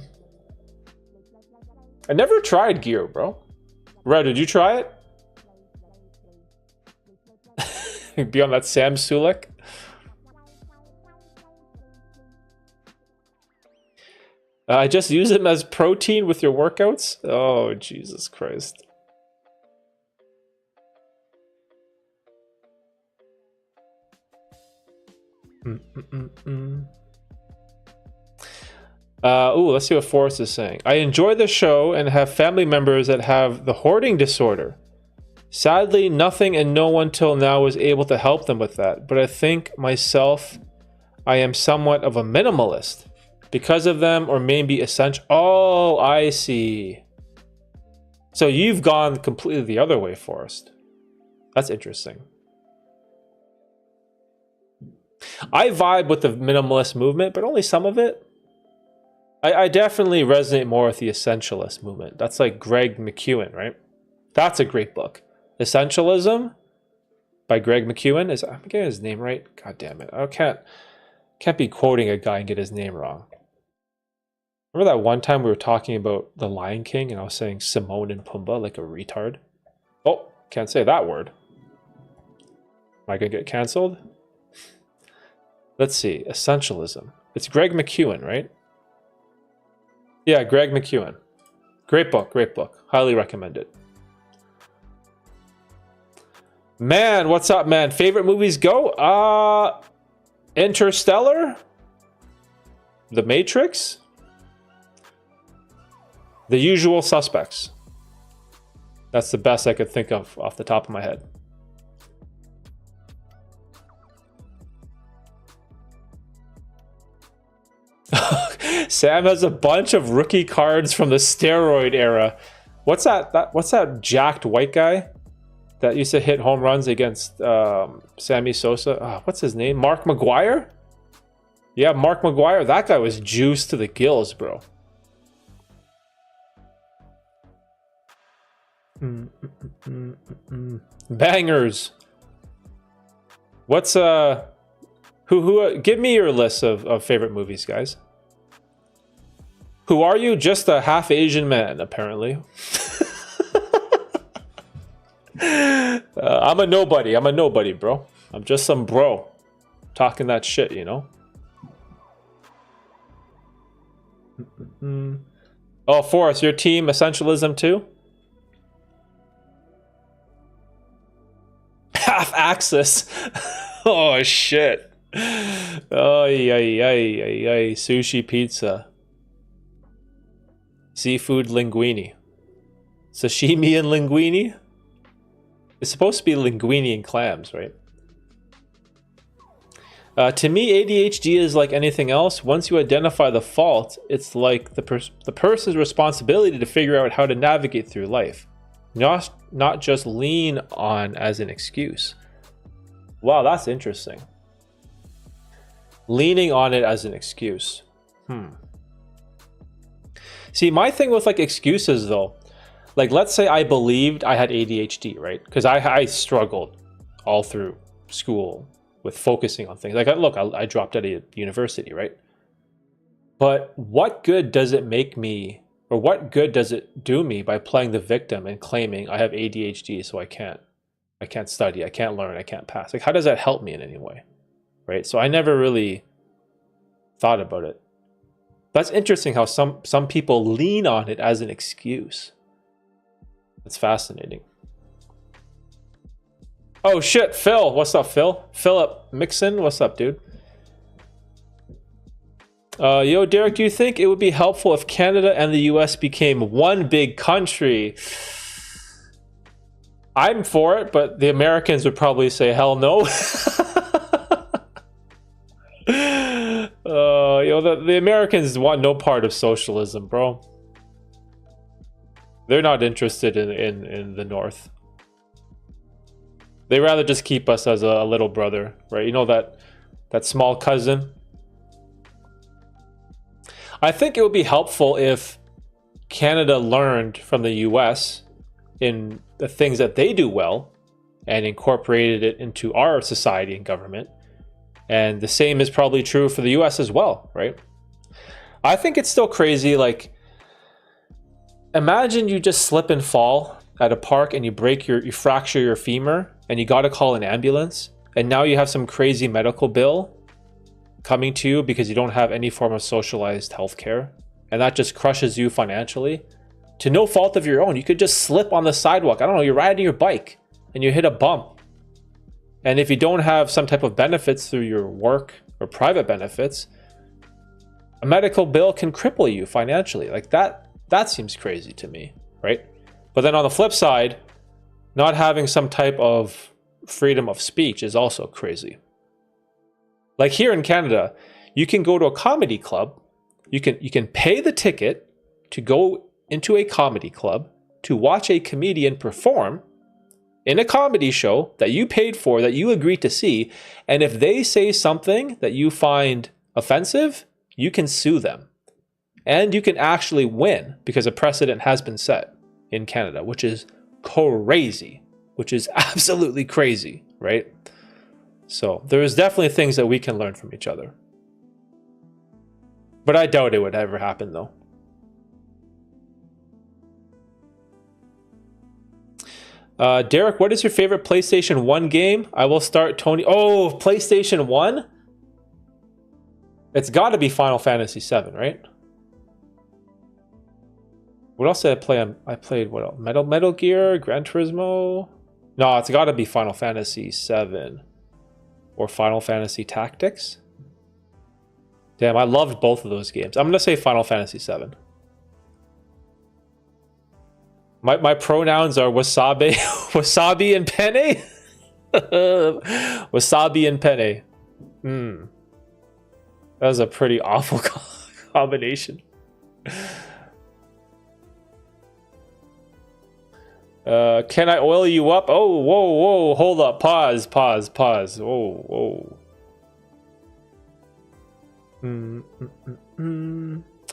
never tried gear, bro. Red, did you try it? Be on that Sam Sulek. I just use them as protein with your workouts. Oh, Jesus Christ. Let's see what Forrest is saying. I enjoy the show and have family members that have the hoarding disorder. Sadly, nothing and no one till now was able to help them with that. But I think myself, I am somewhat of a minimalist because of them, or maybe essential. Oh, I see. So you've gone completely the other way, Forrest. That's interesting. I vibe with the minimalist movement, but only some of it. I definitely resonate more with the essentialist movement. That's like Greg McKeown, right? That's a great book. Essentialism by Greg McKeown. I'm getting his name right? God damn it. I can't be quoting a guy and get his name wrong. Remember that one time we were talking about The Lion King and I was saying Simone and Pumbaa like a retard? Oh, can't say that word. Am I going to get canceled? Let's see. Essentialism. It's Greg McKeown, right? Yeah, Greg McKeown. Great book, great book. Highly recommend it. Man, what's up, man? Favorite movies go? Interstellar? The Matrix? The Usual Suspects. That's the best I could think of off the top of my head. Sam has a bunch of rookie cards from the steroid era. What's that jacked white guy that used to hit home runs against Sammy Sosa? What's his name? Mark McGuire? Yeah, Mark McGuire. That guy was juiced to the gills, bro. Bangers. What's who give me your list of favorite movies, guys. Who are you? Just a half Asian man, apparently. I'm a nobody, bro. I'm just some bro talking that shit, you know. Oh, Forrest, your team essentialism too? Half axis. Oh shit. Oh yeah. Sushi pizza. Seafood linguine. Sashimi and linguine? It's supposed to be linguine and clams, right? To me, ADHD is like anything else. Once you identify the fault, it's like the person's responsibility to figure out how to navigate through life. Not just lean on as an excuse. Wow, that's interesting. Leaning on it as an excuse. See, my thing with like excuses though, like let's say I believed I had ADHD, right? Because I struggled all through school with focusing on things. Like, look, I dropped out of university, right? But what good does it make me, or what good does it do me by playing the victim and claiming I have ADHD, so I can't study, I can't learn, I can't pass? Like, how does that help me in any way, right? So I never really thought about it. That's interesting how some people lean on it as an excuse. It's fascinating. Oh shit, Phil. What's up, Phil? Philip Mixon, what's up, dude? Yo, Derek, do you think it would be helpful if Canada and the US became one big country? I'm for it, but the Americans would probably say hell no. The Americans want no part of socialism, bro. They're not interested in the North. They rather just keep us as a little brother, right? You know, that small cousin. I think it would be helpful if Canada learned from the US in the things that they do well and incorporated it into our society and government. And the same is probably true for the US as well, right? I think it's still crazy. Like, imagine you just slip and fall at a park and you fracture your femur and you got to call an ambulance. And now you have some crazy medical bill coming to you because you don't have any form of socialized healthcare. And that just crushes you financially to no fault of your own. You could just slip on the sidewalk. I don't know, you're riding your bike and you hit a bump. And if you don't have some type of benefits through your work or private benefits, a medical bill can cripple you financially. Like that seems crazy to me, right? But then on the flip side, not having some type of freedom of speech is also crazy. Like here in Canada, you can go to a comedy club. You can pay the ticket to go into a comedy club to watch a comedian perform in a comedy show that you paid for, that you agreed to see. And if they say something that you find offensive, you can sue them. And you can actually win because a precedent has been set in Canada, which is crazy, which is absolutely crazy, right? So there's definitely things that we can learn from each other. But I doubt it would ever happen though. Derek, what is your favorite PlayStation 1 game? I will start Tony. Oh, PlayStation 1? It's got to be Final Fantasy 7, right? What else did I play on? I played what else? Metal Gear, Gran Turismo. No, it's got to be Final Fantasy 7 or Final Fantasy Tactics. Damn, I loved both of those games. I'm going to say Final Fantasy 7. My pronouns are wasabi, wasabi and penne. Wasabi and penne. That was a pretty awful combination. Can I oil you up? Oh, whoa, hold up, pause. Whoa.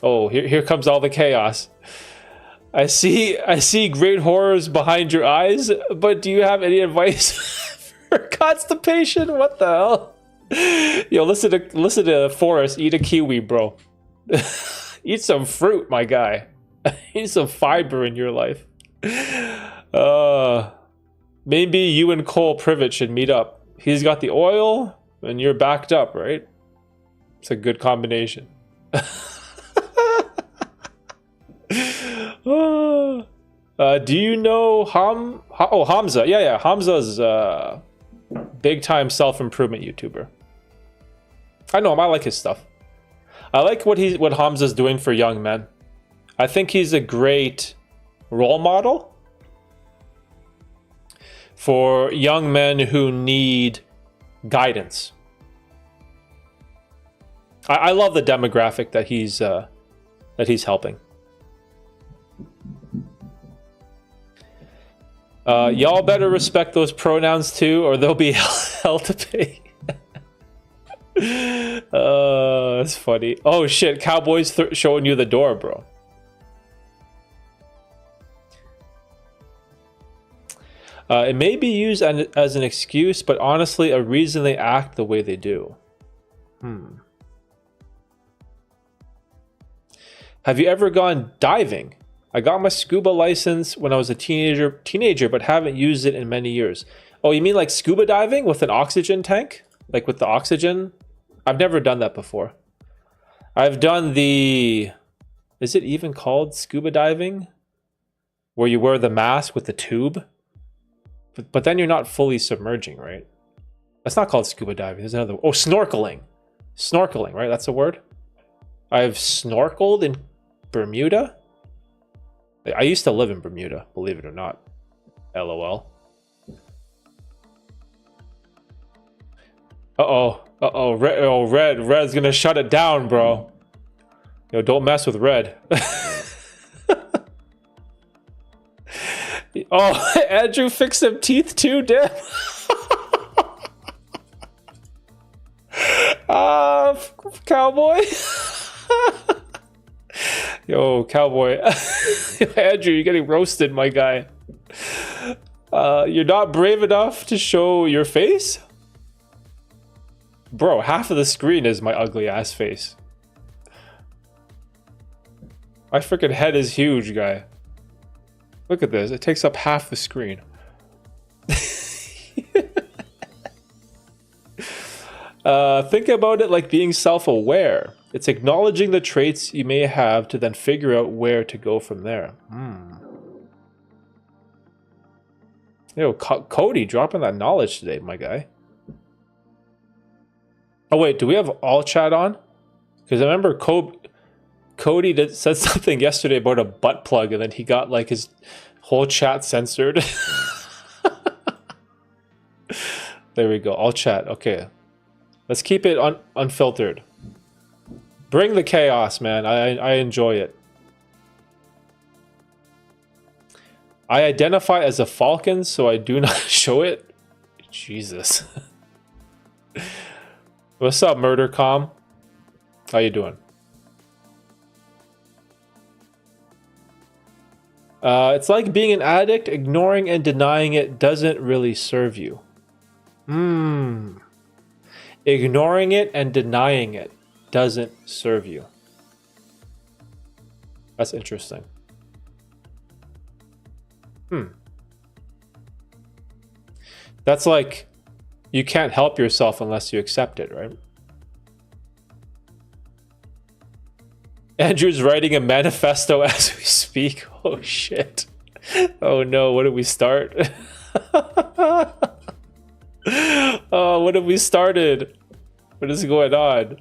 Oh, here comes all the chaos. I see great horrors behind your eyes, but do you have any advice for constipation? What the hell? Yo, listen to Forrest. Eat a kiwi, bro. Eat some fruit, my guy. Eat some fiber in your life. Maybe you and Cole Privet should meet up. He's got the oil, and you're backed up, right? It's a good combination. Do you know Hamza? Yeah. Hamza's big time self-improvement YouTuber. I know him. I like his stuff. I like what Hamza's doing for young men. I think he's a great role model for young men who need guidance. I love the demographic that he's helping. Y'all better respect those pronouns too, or they'll be hell to pay. That's funny. Oh shit, Cowboy's showing you the door, bro. It may be used as an excuse, but honestly, a reason they act the way they do. Have you ever gone diving? I got my scuba license when I was a teenager, but haven't used it in many years. Oh, you mean like scuba diving with an oxygen tank? Like with the oxygen? I've never done that before. I've done is it even called scuba diving? Where you wear the mask with the tube? But then you're not fully submerging, right? That's not called scuba diving. There's another. Oh, snorkeling. Snorkeling, right? That's a word. I've snorkeled in Bermuda. I used to live in Bermuda, believe it or not. LOL. Red's gonna shut it down, bro. Yo, don't mess with Red. Oh, Andrew fixed some teeth too, damn. Cowboy. Yo, Cowboy. Andrew, you're getting roasted, my guy. You're not brave enough to show your face? Bro, half of the screen is my ugly ass face. My freaking head is huge, guy. Look at this. It takes up half the screen. Think about it like being self-aware. It's acknowledging the traits you may have to then figure out where to go from there. Yo, Cody dropping that knowledge today, my guy. Oh wait, do we have all chat on? Because I remember Cody said something yesterday about a butt plug, and then he got like his whole chat censored. There we go, all chat. Okay, let's keep it unfiltered. Bring the chaos, man. I enjoy it. I identify as a falcon, so I do not show it. Jesus. What's up, MurderCom? How you doing? It's like being an addict. Ignoring and denying it doesn't really serve you. Ignoring it and denying it doesn't serve you. That's interesting. That's like, you can't help yourself unless you accept it, right? Andrew's writing a manifesto as we speak. Oh shit. Oh no, what did we start? Oh, what have we started? What is going on?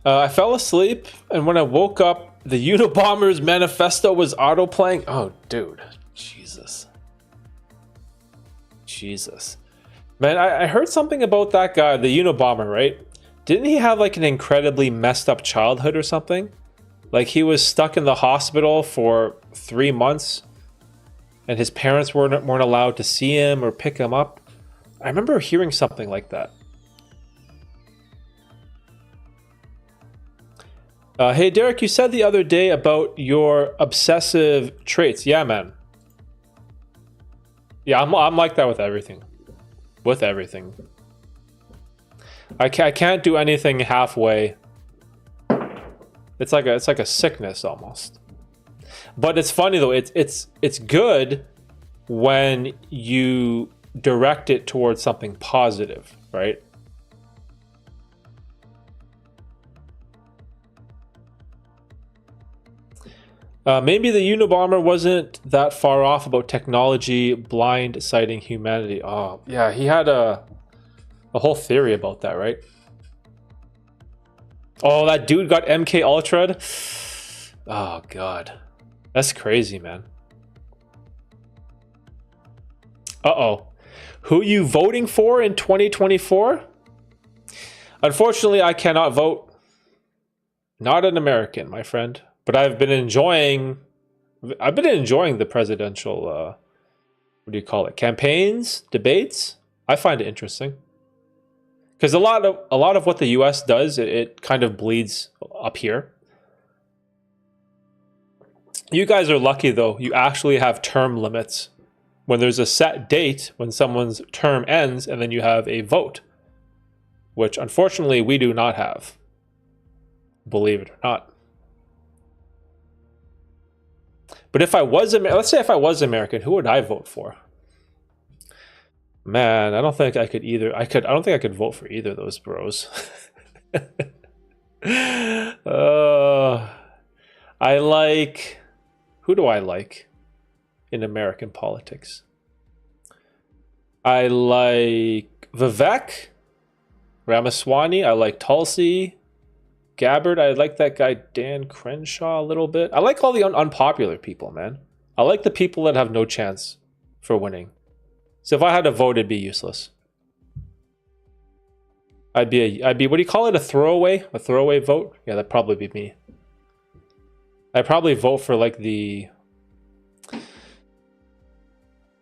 I fell asleep, and when I woke up, the Unabomber's manifesto was autoplaying. Oh, dude. Jesus. Jesus. Man, I heard something about that guy, the Unabomber, right? Didn't he have like an incredibly messed up childhood or something? Like he was stuck in the hospital for 3 months, and his parents weren't allowed to see him or pick him up. I remember hearing something like that. Hey, Derek, you said the other day about your obsessive traits. Yeah, man. Yeah, I'm like that with everything. With everything. I can't do anything halfway. It's like a sickness almost. But it's funny though. It's good when you direct it towards something positive, right? Maybe the Unabomber wasn't that far off about technology blindsiding humanity. Oh, yeah, he had a whole theory about that, right? Oh, that dude got MK Ultra'd? Oh, God. That's crazy, man. Uh-oh. Who you voting for in 2024? Unfortunately, I cannot vote. Not an American, my friend. But I've been enjoying the presidential what do you call it? Campaigns, debates. I find it interesting. Because a lot of what the US does, it kind of bleeds up here. You guys are lucky though. You actually have term limits. When there's a set date when someone's term ends, and then you have a vote, which unfortunately we do not have. Believe it or not. But if I was, let's say if I was American, who would I vote for? Man, I don't think I could either. I don't think I could vote for either of those bros. I like. Who do I like in American politics? I like Vivek Ramaswamy. I like Tulsi Gabbard. I like that guy Dan Crenshaw a little bit. I like all the unpopular people, man. I like the people that have no chance for winning. So if I had to vote, it'd be useless. I'd be what do you call it? A throwaway vote? Yeah, that'd probably be me. I'd probably vote for like the,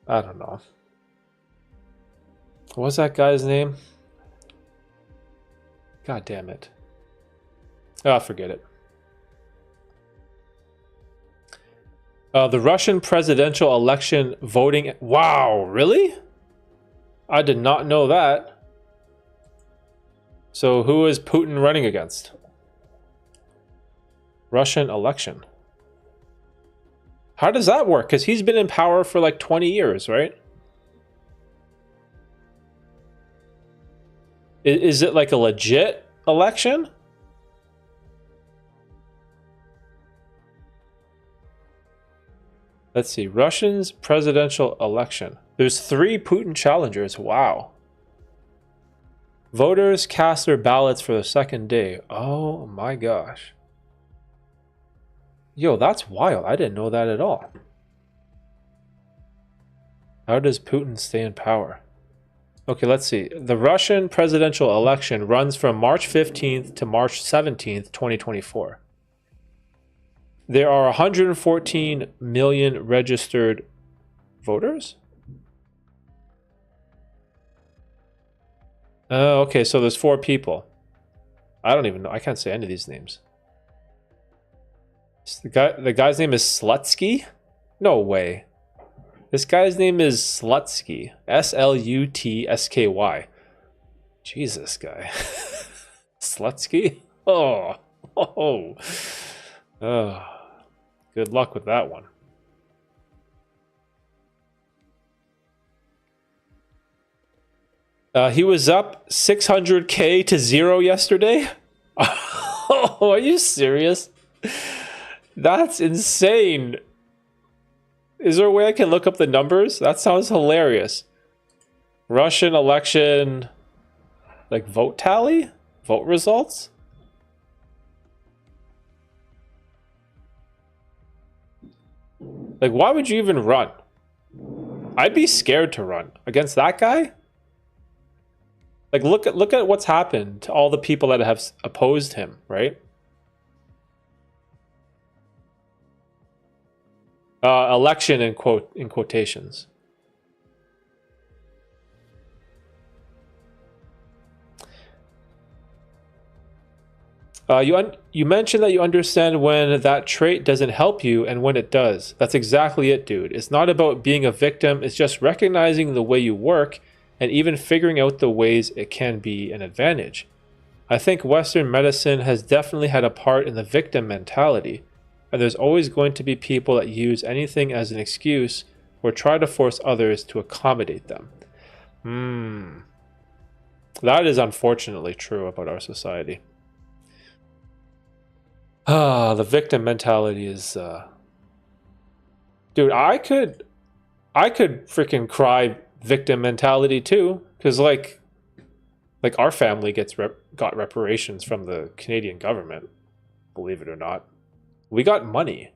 I don't know. What's that guy's name? God damn it. Oh, forget it. The Russian presidential election voting. Wow, really? I did not know that. So who is Putin running against? Russian election. How does that work? Because he's been in power for like 20 years, right? Is it like a legit election? Let's see. Russians presidential election. There's 3 Putin challengers. Wow. Voters cast their ballots for the second day. Oh my gosh. Yo, that's wild. I didn't know that at all. How does Putin stay in power? Okay, let's see. The Russian presidential election runs from March 15th to March 17th, 2024. There are 114 million registered voters? Oh, okay, so there's 4 people. I don't even know. I can't say any of these names. The guy's name is Slutsky? No way. This guy's name is Slutsky. Slutsky. Jesus, guy. Slutsky? Oh. Good luck with that one. He was up 600K to 0 yesterday. Oh, are you serious? That's insane. Is there a way I can look up the numbers? That sounds hilarious. Russian election, like vote tally? Vote results? Like, why would you even run? I'd be scared to run against that guy. Like, look at what's happened to all the people that have opposed him, right? Election in quotations. You mentioned that you understand when that trait doesn't help you and when it does. That's exactly it, dude. It's not about being a victim. It's just recognizing the way you work and even figuring out the ways it can be an advantage. I think Western medicine has definitely had a part in the victim mentality, and there's always going to be people that use anything as an excuse or try to force others to accommodate them. That is unfortunately true about our society. The victim mentality is... Dude, I could freaking cry victim mentality too, because like our family got reparations from the Canadian government, believe it or not. We got money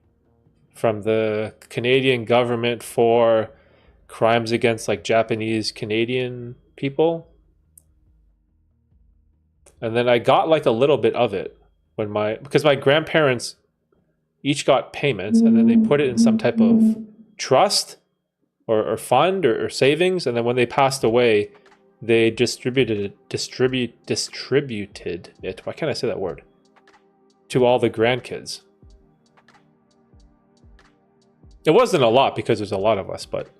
from the Canadian government for crimes against like Japanese Canadian people, and then I got like a little bit of it because my grandparents each got payments, and then they put it in some type of trust or fund or savings, and then when they passed away, they distributed it. Why can't I say that word? To all the grandkids. It wasn't a lot because there's a lot of us, but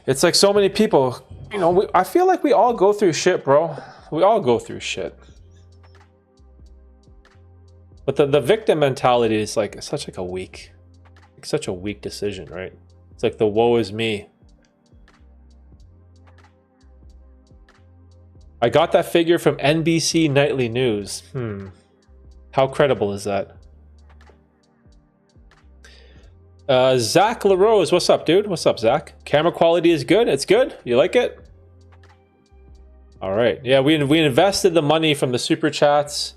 it's like so many people. You know, I feel like we all go through shit, bro. We all go through shit. But the victim mentality is like such a weak decision, right? It's like the woe is me. I got that figure from NBC Nightly News. How credible is that? Zach LaRose, what's up, dude? What's up, Zach? Camera quality is good? It's good? You like it? All right. Yeah, we invested the money from the super chats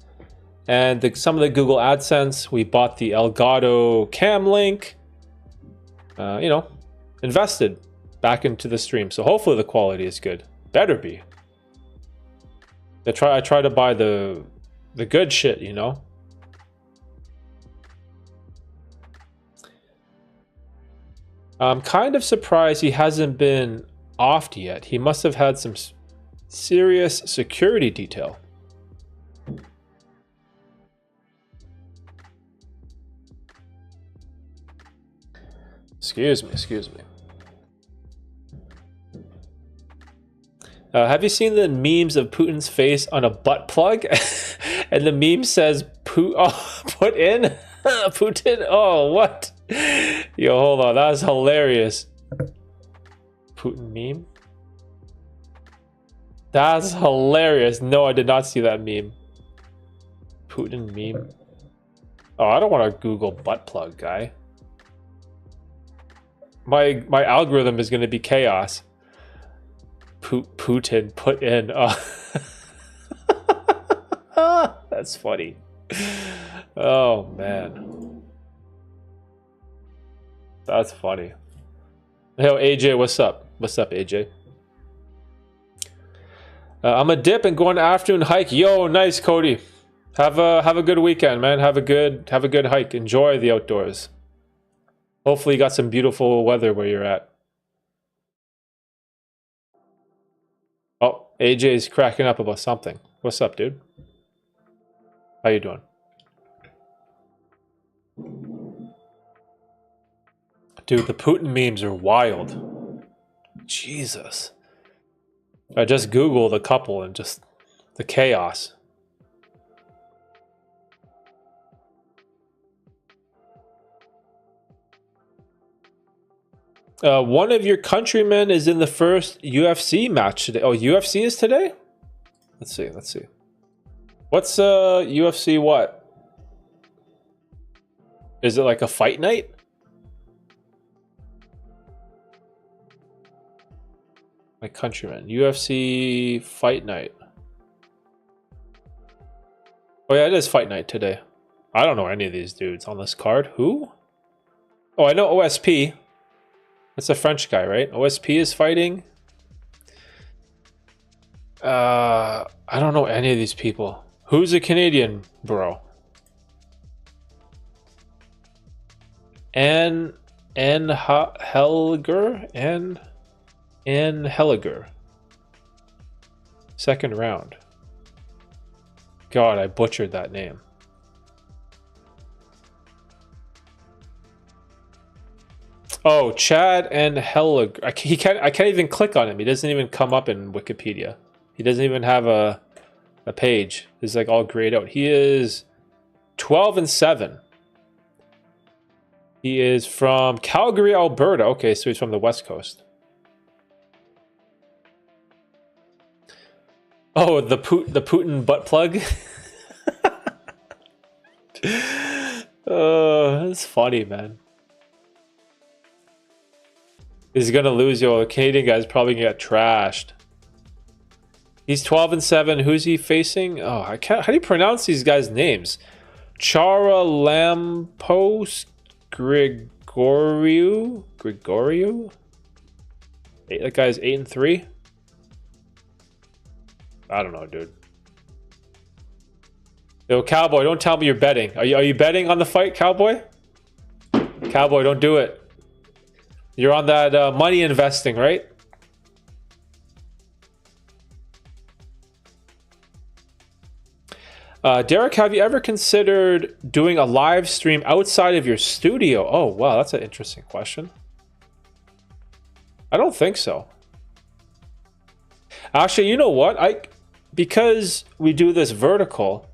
and some of the Google AdSense. We bought the Elgato Cam Link. Invested back into the stream. So hopefully the quality is good. Better be. I try to buy the good shit, you know? I'm kind of surprised he hasn't been offed yet. He must have had some serious security detail. Excuse me, excuse me. Have you seen the memes of Putin's face on a butt plug? And the meme says, put in? Putin? Oh, what? Yo, hold on. That was hilarious. Putin meme? That's hilarious. No, I did not see that meme. Putin meme. Oh, I don't want to Google butt plug, guy. My algorithm is going to be chaos. Putin put in. That's funny. Oh man, that's funny. Hey, AJ, what's up? What's up, AJ? I'm a dip and going to afternoon hike. Yo, nice, Cody. Have a good weekend, man. Have a good hike. Enjoy the outdoors. Hopefully, you got some beautiful weather where you're at. Oh, AJ's cracking up about something. What's up, dude? How you doing? Dude, the Putin memes are wild. Jesus. I just Googled a couple and just the chaos. One of your countrymen is in the first UFC match today. Oh, UFC is today? Let's see, let's see. What's UFC what? Is it like a fight night? My countryman. UFC fight night. Oh yeah, it is fight night today. I don't know any of these dudes on this card. Who? Oh, I know OSP. That's a French guy, right? OSP is fighting. I don't know any of these people. Who's a Canadian, bro? Anne Helliger? Anne Helliger. Second round. God, I butchered that name. Oh, Chad and Helliger. I can't even click on him. He doesn't even come up in Wikipedia. He doesn't even have a page. It's like all grayed out. He is 12-7. He is from Calgary, Alberta. Okay, so he's from the West Coast. Oh, the Putin butt plug. Oh, that's funny, man. He's gonna lose, yo. The Canadian guy's probably gonna get trashed. He's 12-7. Who's he facing? Oh, I can't. How do you pronounce these guys' names? Chara Lampos Grigoriou. That guy's 8-3. I don't know, dude. Yo, Cowboy, don't tell me you're betting. Are you betting on the fight, Cowboy? Cowboy, don't do it. You're on that money investing, right? Derek, have you ever considered doing a live stream outside of your studio? Oh, wow, that's an interesting question. I don't think so. Actually, you know what? Because we do this vertical,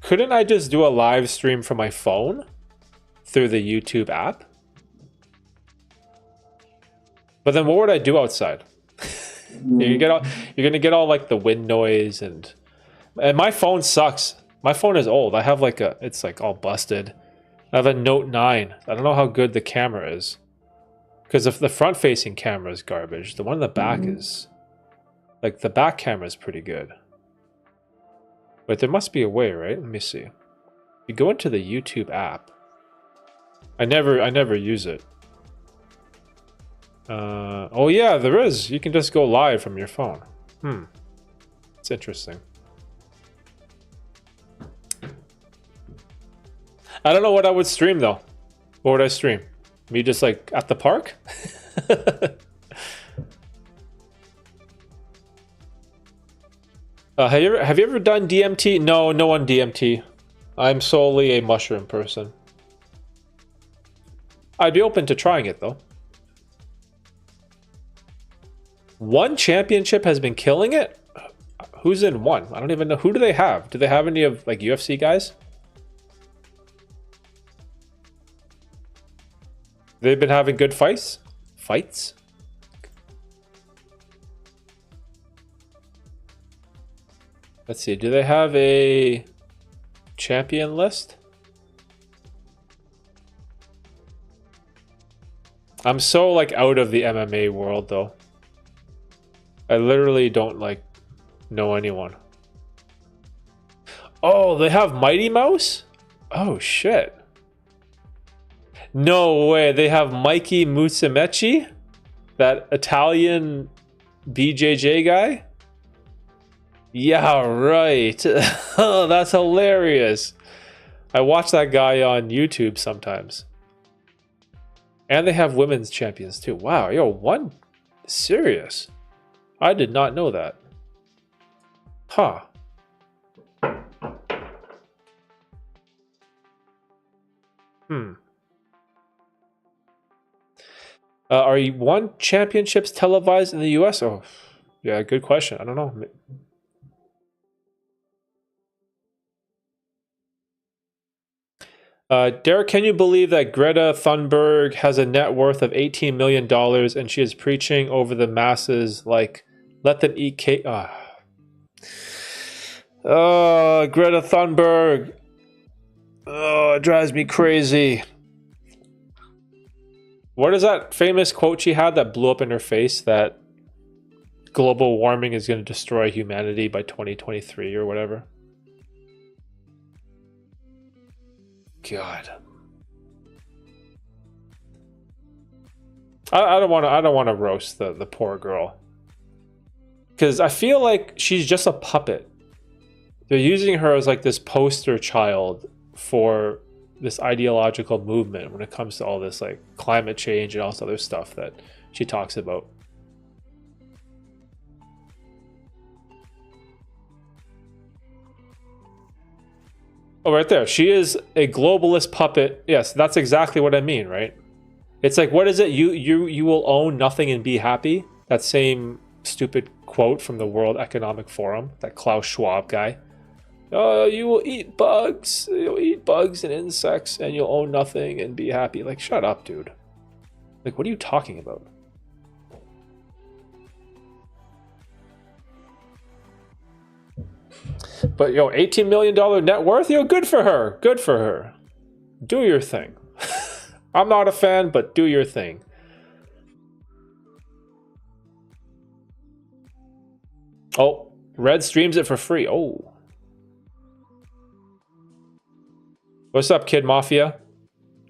couldn't I just do a live stream from my phone through the YouTube app? But then what would I do outside? You're gonna get all like the wind noise and my phone sucks. My phone is old. I have like it's like all busted. I have a Note 9. I don't know how good the camera is. Because if the front facing camera is garbage, the one in the back is like the back camera is pretty good. But there must be a way, right? Let me see. You go into the YouTube app. I never use it. Oh yeah, there is. You can just go live from your phone. It's interesting. I don't know what I would stream though. What would I stream? Me just like at the park? Have you ever done DMT? No, no one DMT. I'm solely a mushroom person. I'd be open to trying it though. One championship has been killing it? Who's in one? I don't even know. Who do they have? Do they have any of like UFC guys? They've been having good fights? Fights? Let's see. Do they have a champion list? I'm so like out of the MMA world though. I literally don't like know anyone. Oh, they have Mighty Mouse? Oh shit. No way. They have Mikey Musumeci? That Italian BJJ guy? Yeah, right. Oh, that's hilarious. I watch that guy on YouTube sometimes. And they have women's champions too. Wow, yo, one serious. I did not know that. Huh. Are you one championships televised in the US? Oh, yeah, good question. I don't know. Derek, can you believe that Greta Thunberg has a net worth of $18 million and she is preaching over the masses like, let them eat cake? Oh, Greta Thunberg. Oh, it drives me crazy. What is that famous quote she had that blew up in her face that global warming is going to destroy humanity by 2023 or whatever? God. I don't want to roast the poor girl. Because I feel like she's just a puppet. They're using her as like this poster child for this ideological movement when it comes to all this like climate change and all this other stuff that she talks about. Oh, right there. She is a globalist puppet. Yes, that's exactly what I mean, right? It's like, what is it? You will own nothing and be happy? That same stupid quote from the World Economic Forum, that Klaus Schwab guy. You will eat bugs. You'll eat bugs and insects and you'll own nothing and be happy. Like, shut up, dude. Like, what are you talking about? But, yo, $18 million net worth? Yo, good for her. Good for her. Do your thing. I'm not a fan, but do your thing. Oh, Red streams it for free. Oh. What's up, Kid Mafia?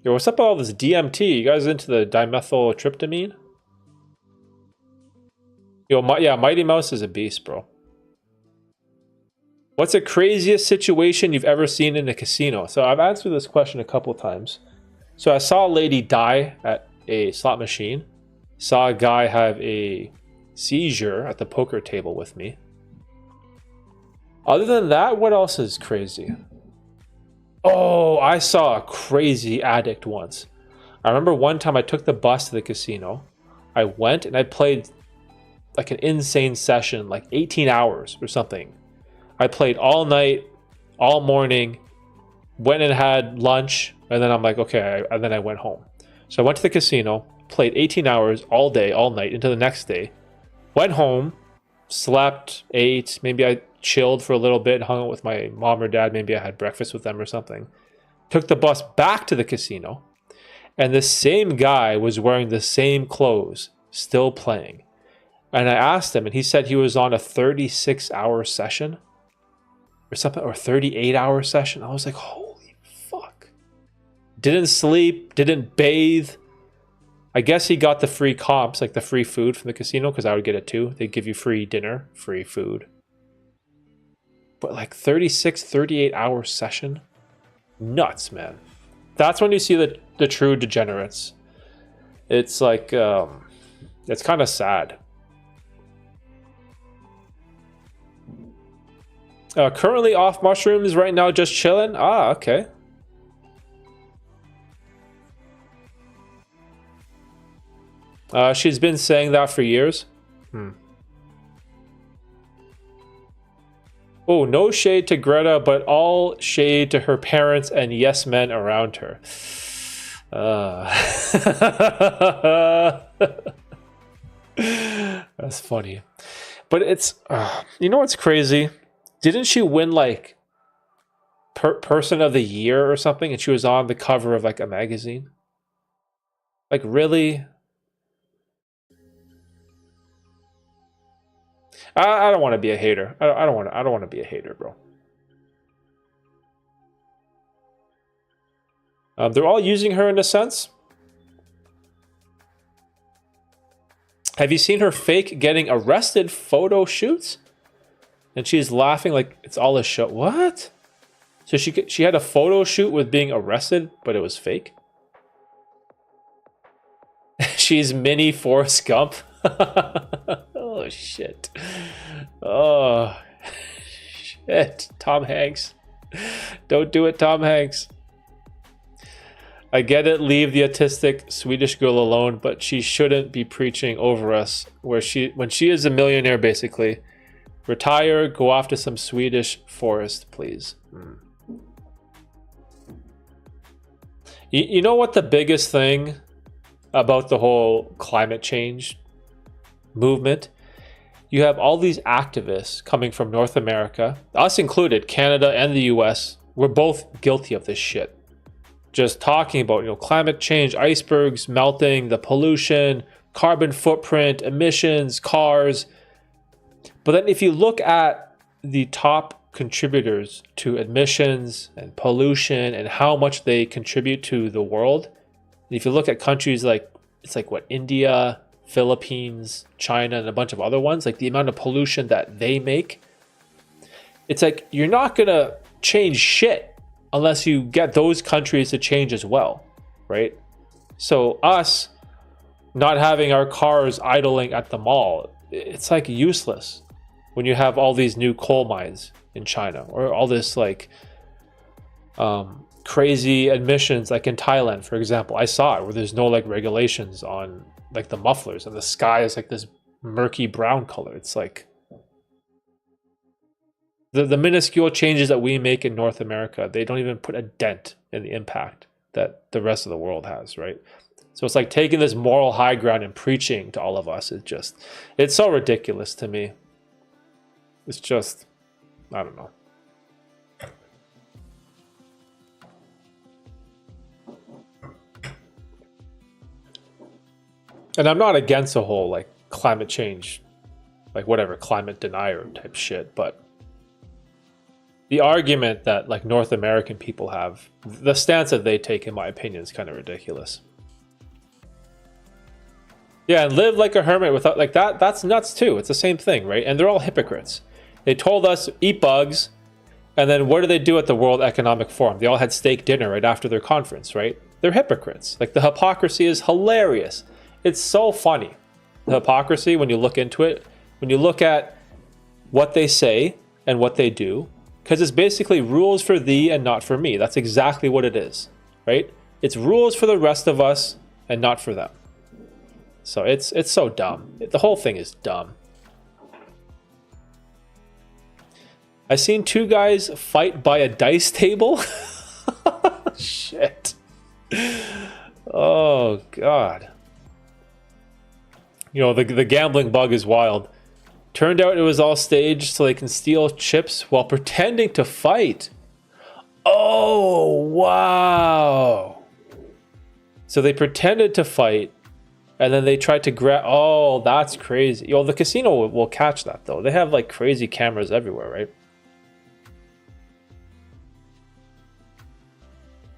Yo, what's up with all this DMT? You guys into the dimethyltryptamine? Yo, yeah, Mighty Mouse is a beast, bro. What's the craziest situation you've ever seen in a casino? So I've answered this question a couple times. So I saw a lady die at a slot machine. Saw a guy have a seizure at the poker table with me. Other than that, what else is crazy? Oh, I saw a crazy addict once. I remember one time I took the bus to the casino. I went and I played like an insane session, like 18 hours or something. I played all night, all morning, went and had lunch, and then I'm like, okay, and then I went home. So I went to the casino, played 18 hours all day, all night, into the next day, went home, slept, ate, maybe I chilled for a little bit, hung out with my mom or dad, maybe I had breakfast with them or something. Took the bus back to the casino, and the same guy was wearing the same clothes, still playing. And I asked him, and he said he was on a 36-hour session or something, or 38-hour session. I was like, holy fuck. Didn't sleep, didn't bathe. I guess he got the free comps, like the free food from the casino, because I would get it too. They'd give you free dinner, free food. But like 36, 38-hour session? Nuts, man. That's when you see the true degenerates. It's like, it's kind of sad. Currently off mushrooms right now, just chilling. Ah, okay. She's been saying that for years. Oh, no shade to Greta, but all shade to her parents and yes men around her. That's funny. But it's, you know what's crazy? Didn't she win like person of the year or something? And she was on the cover of like a magazine? Like, really? I don't want to be a hater. I don't want to be a hater, bro. They're all using her in a sense. Have you seen her fake getting arrested photo shoots? And she's laughing like it's all a show. What? So she had a photo shoot with being arrested, but it was fake? She's mini Forrest Gump. Oh, shit. Oh, shit. Tom Hanks. Don't do it, Tom Hanks. I get it, leave the autistic Swedish girl alone, but she shouldn't be preaching over us when she is a millionaire, basically. Retire, go off to some Swedish forest, please. You know what the biggest thing about the whole climate change movement? You have all these activists coming from North America, us included, Canada and the US. We're both guilty of this shit. Just talking about, climate change, icebergs melting, the pollution, carbon footprint, emissions, cars. But then if you look at the top contributors to emissions and pollution and how much they contribute to the world, and if you look at countries like, India, Philippines, China, and a bunch of other ones, like the amount of pollution that they make, it's like you're not gonna change shit unless you get those countries to change as well, right? So us not having our cars idling at the mall, it's like useless when you have all these new coal mines in China, or all this like crazy emissions, like in Thailand, for example. I saw it where there's no like regulations on like the mufflers, and the sky is like this murky brown color. It's like the minuscule changes that we make in North America, they don't even put a dent in the impact that the rest of the world has, right? So it's like taking this moral high ground and preaching to all of us. It's so ridiculous to me. It's just, I don't know. And I'm not against the whole like climate change, like whatever, climate denier type shit, but the argument that like North American people have, the stance that they take, in my opinion, is kind of ridiculous. Yeah, and live like a hermit without like that's nuts too. It's the same thing, right? And they're all hypocrites. They told us eat bugs, and then what do they do at the World Economic Forum? They all had steak dinner right after their conference, right? They're hypocrites. Like the hypocrisy is hilarious. It's so funny. The hypocrisy, when you look into it, when you look at what they say and what they do, because it's basically rules for thee and not for me. That's exactly what it is, right? It's rules for the rest of us and not for them. So it's so dumb. The whole thing is dumb. I seen two guys fight by a dice table. Shit. Oh, God. The gambling bug is wild. Turned out it was all staged so they can steal chips while pretending to fight. Oh, wow. So they pretended to fight, and then they tried to grab... Oh, that's crazy. The casino will catch that, though. They have, like, crazy cameras everywhere, right?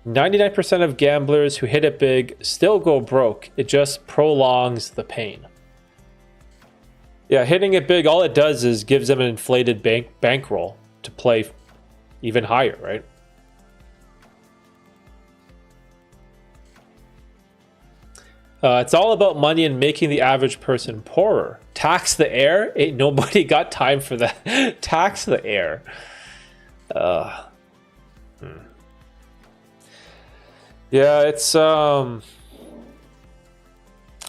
99% of gamblers who hit it big still go broke. It just prolongs the pain. Yeah, hitting it big, all it does is gives them an inflated bankroll to play even higher, right? It's all about money and making the average person poorer. Tax the air? Ain't nobody got time for that. Tax the air. Uh, yeah, it's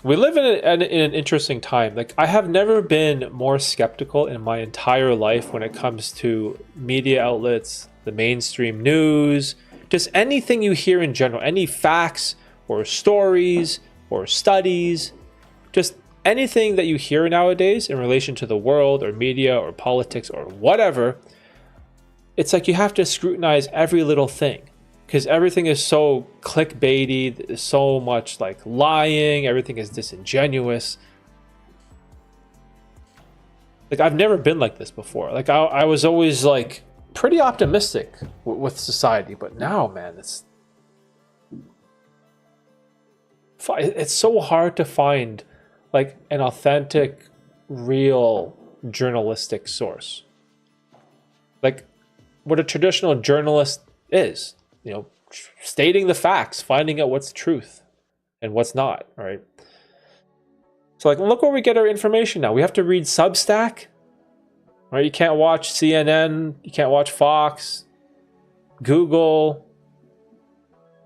we live in an interesting time. Like, I have never been more skeptical in my entire life when it comes to media outlets, the mainstream news, just anything you hear in general, any facts or stories or studies, just anything that you hear nowadays in relation to the world or media or politics or whatever. It's like you have to scrutinize every little thing, because everything is so clickbaity, there's so much like lying, everything is disingenuous. Like, I've never been like this before. Like, I was always like pretty optimistic with society, but now, man, it's so hard to find like an authentic, real journalistic source. Like what a traditional journalist is, you know, stating the facts, finding out what's truth and what's not, right? So like, look where we get our information now. We have to read Substack, right? You can't watch CNN, you can't watch Fox, Google,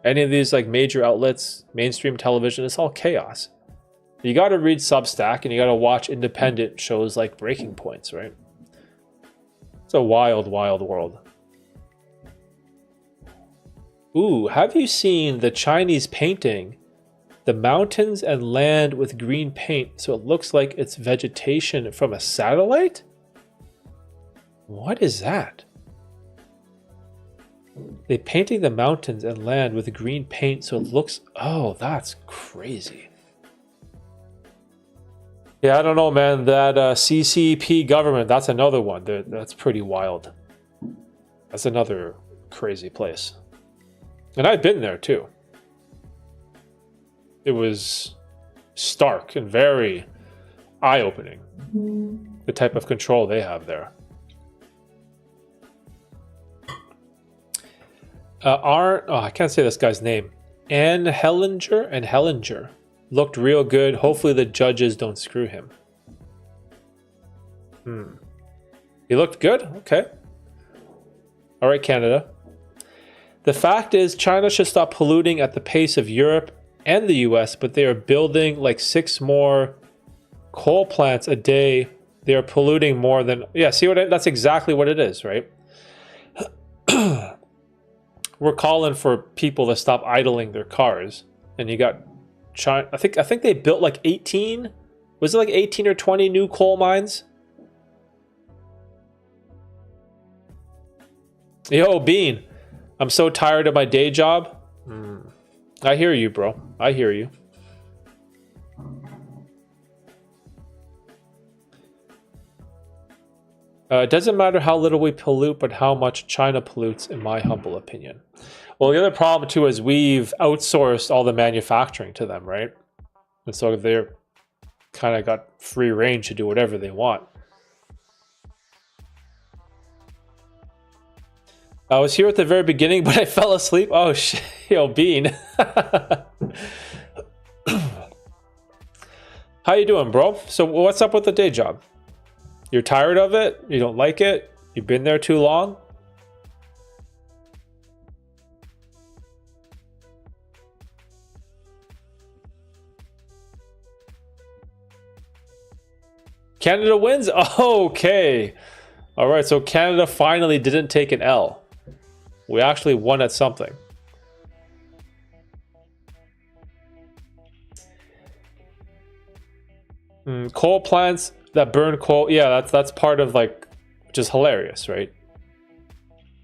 any of these like major outlets, mainstream television. It's all chaos. You got to read Substack and you got to watch independent shows like Breaking Points, right? It's a wild, wild world. Ooh, have you seen the Chinese painting, the mountains and land with green paint so it looks like it's vegetation from a satellite? What is that? They painting the mountains and land with green paint so it looks... Oh, that's crazy. Yeah, I don't know, man. That CCP government, that's another one. That's pretty wild. That's another crazy place. And I've been there too. It was stark and very eye-opening, the type of control they have there. I can't say this guy's name. Anne Hellinger looked real good. Hopefully the judges don't screw him. He looked good? Okay. All right, Canada. The fact is, China should stop polluting at the pace of Europe and the US, but they are building like 6 more coal plants a day. They are polluting more than... Yeah, see what that's exactly what it is, right? We're calling for people to stop idling their cars. And you got China... I think they built like 18... Was it like 18 or 20 new coal mines? Yo, Bean. I'm so tired of my day job. I hear you, bro. I hear you. It doesn't matter how little we pollute, but how much China pollutes, in my humble opinion. Well, the other problem, too, is we've outsourced all the manufacturing to them, right? And so they're kind of got free range to do whatever they want. I was here at the very beginning, but I fell asleep. Oh, shit. Yo, Bean. How you doing, bro? So what's up with the day job? You're tired of it? You don't like it? You've been there too long? Canada wins? Okay. All right, so Canada finally didn't take an L. We actually won at something. Coal plants that burn coal. Yeah, that's part of like, just hilarious, right?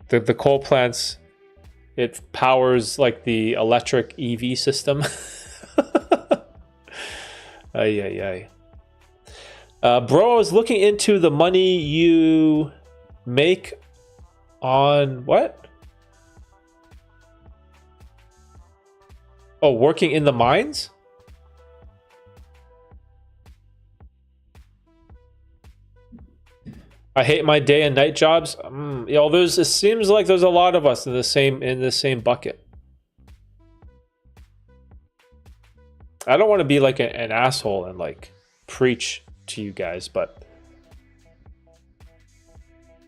The coal plants, it powers like the electric EV system. Ay. Bro, I was looking into the money you make on what? Oh, working in the mines? I hate my day and night jobs. It seems like there's a lot of us in the same bucket. I don't want to be like an asshole and like preach to you guys, but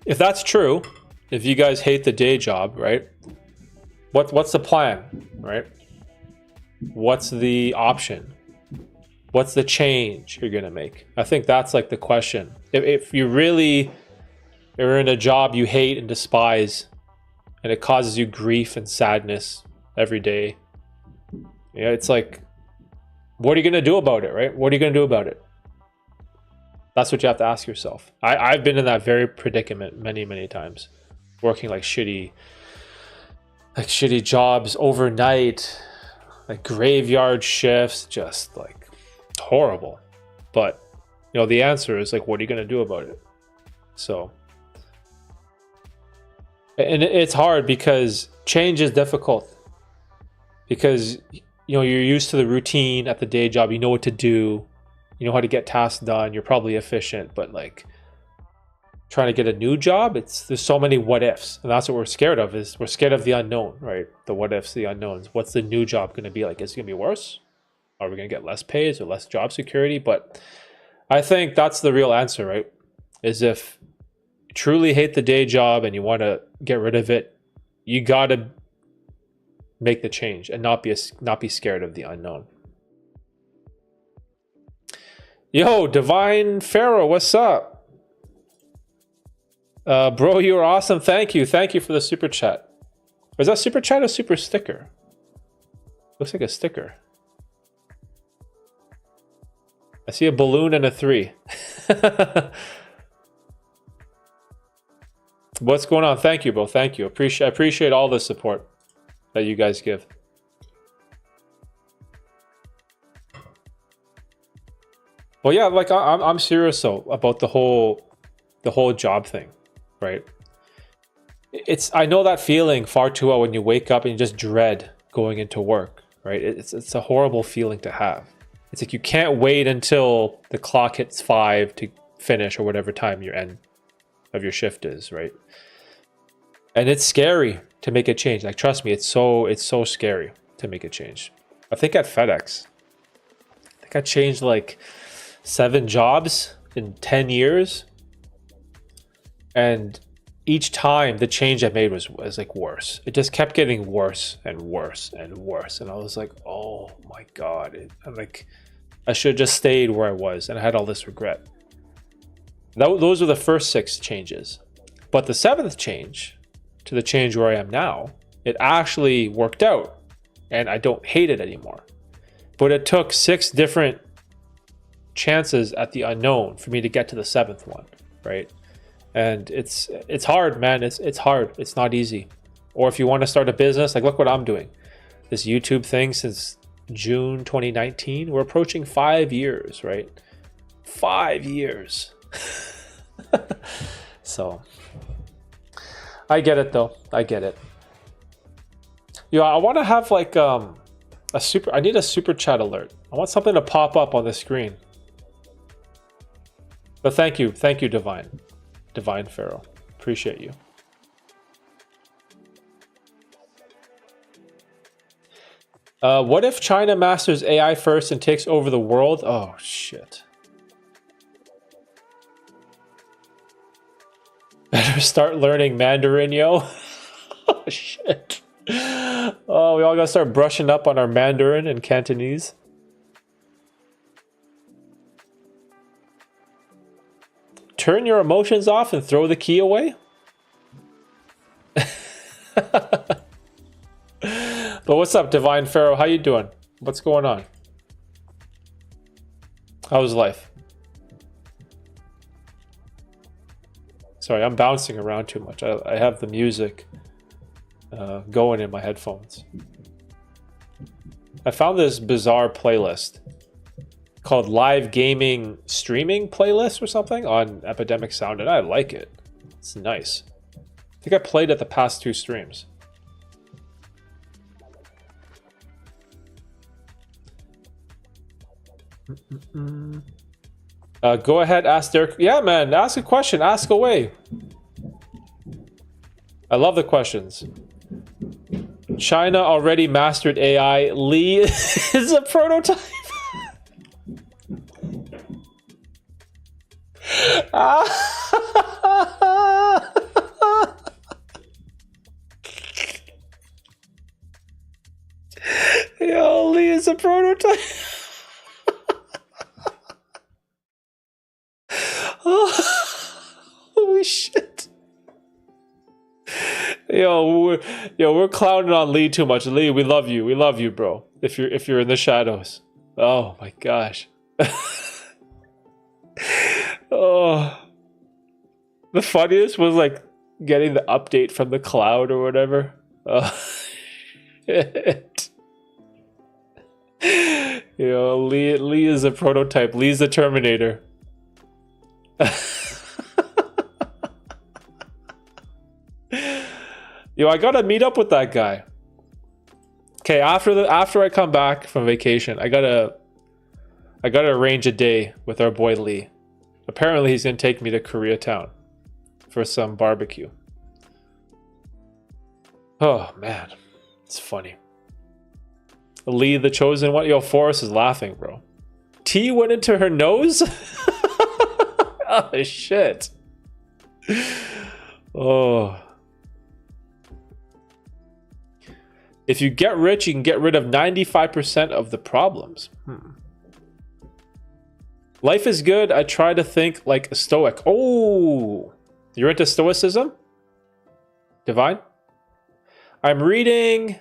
if that's true, if you guys hate the day job, right? What's the plan, right? What's the option? What's the change you're gonna make? I think that's like the question. If you really are in a job you hate and despise, and it causes you grief and sadness every day, yeah, it's like, what are you gonna do about it, right? What are you gonna do about it? That's what you have to ask yourself. I've been in that very predicament many times, working like shitty jobs overnight, like graveyard shifts, just like horrible. But you know, the answer is like, what are you gonna do about it? So, and it's hard because change is difficult, because you know, you're used to the routine at the day job. You know what to do, you know how to get tasks done, you're probably efficient. But like trying to get a new job, there's so many what ifs, and that's what we're scared of. Is we're scared of the unknown, right? The what ifs, the unknowns. What's the new job going to be like? Is it going to be worse? Are we going to get less pays or less job security? But I think that's the real answer, right? Is if you truly hate the day job and you want to get rid of it, you got to make the change and not be scared of the unknown. Yo, Divine Pharaoh, what's up? Bro, you are awesome. Thank you for the super chat. Was that super chat or super sticker? Looks like a sticker. I see a balloon and a 3. What's going on? Thank you, bro. Thank you. I appreciate all the support that you guys give. Well, yeah, like I'm serious though about the whole job thing, right? I know that feeling far too well when you wake up and you just dread going into work, right? It's a horrible feeling to have. It's like you can't wait until the clock hits 5 to finish, or whatever time your end of your shift is, right? And it's scary to make a change. Like, trust me, it's so scary to make a change. I think at FedEx, I changed like 7 jobs in 10 years. And each time the change I made was like worse. It just kept getting worse and worse and worse. And I was like, oh my God. I'm like, I should have just stayed where I was, and I had all this regret. Those were the first 6 changes. But the 7th change, to the change where I am now, it actually worked out and I don't hate it anymore. But it took 6 different chances at the unknown for me to get to the 7th one, right? And it's hard, man. It's hard. It's not easy. Or if you want to start a business, like look what I'm doing. This YouTube thing since June 2019. We're approaching 5 years, right? 5 years. So I get it though. I get it. Yeah, I want to have like I need a super chat alert. I want something to pop up on the screen. But thank you, Divine Pharaoh. Appreciate you. What if China masters AI first and takes over the world? Oh shit. Better start learning Mandarin, yo. Oh shit. Oh, we all gotta start brushing up on our Mandarin and Cantonese. Turn your emotions off and throw the key away? But what's up, Divine Pharaoh? How you doing? What's going on? How's life? Sorry, I'm bouncing around too much. I have the music going in my headphones. I found this bizarre playlist called Live Gaming Streaming Playlist or something on Epidemic Sound, and I like it. It's nice. I think I played it the past 2 streams. Go ahead, ask Derek. Yeah, man, ask a question. Ask away. I love the questions. China already mastered AI. Lee is a prototype. We're clowning on Lee too much. Lee, we love you. We love you, bro. If you're in the shadows. Oh my gosh. Oh, the funniest was like getting the update from the cloud or whatever. Oh, shit. Lee is a prototype. Lee's the Terminator. I gotta meet up with that guy. Okay, after I come back from vacation, I gotta arrange a day with our boy Lee. Apparently, he's gonna take me to Koreatown for some barbecue. Oh man, it's funny. Lee, the chosen one. Forrest is laughing, bro. Tea went into her nose. Oh shit. Oh. If you get rich, you can get rid of 95% of the problems. Life is good. I try to think like a stoic. Oh, you're into stoicism? Divine? I'm reading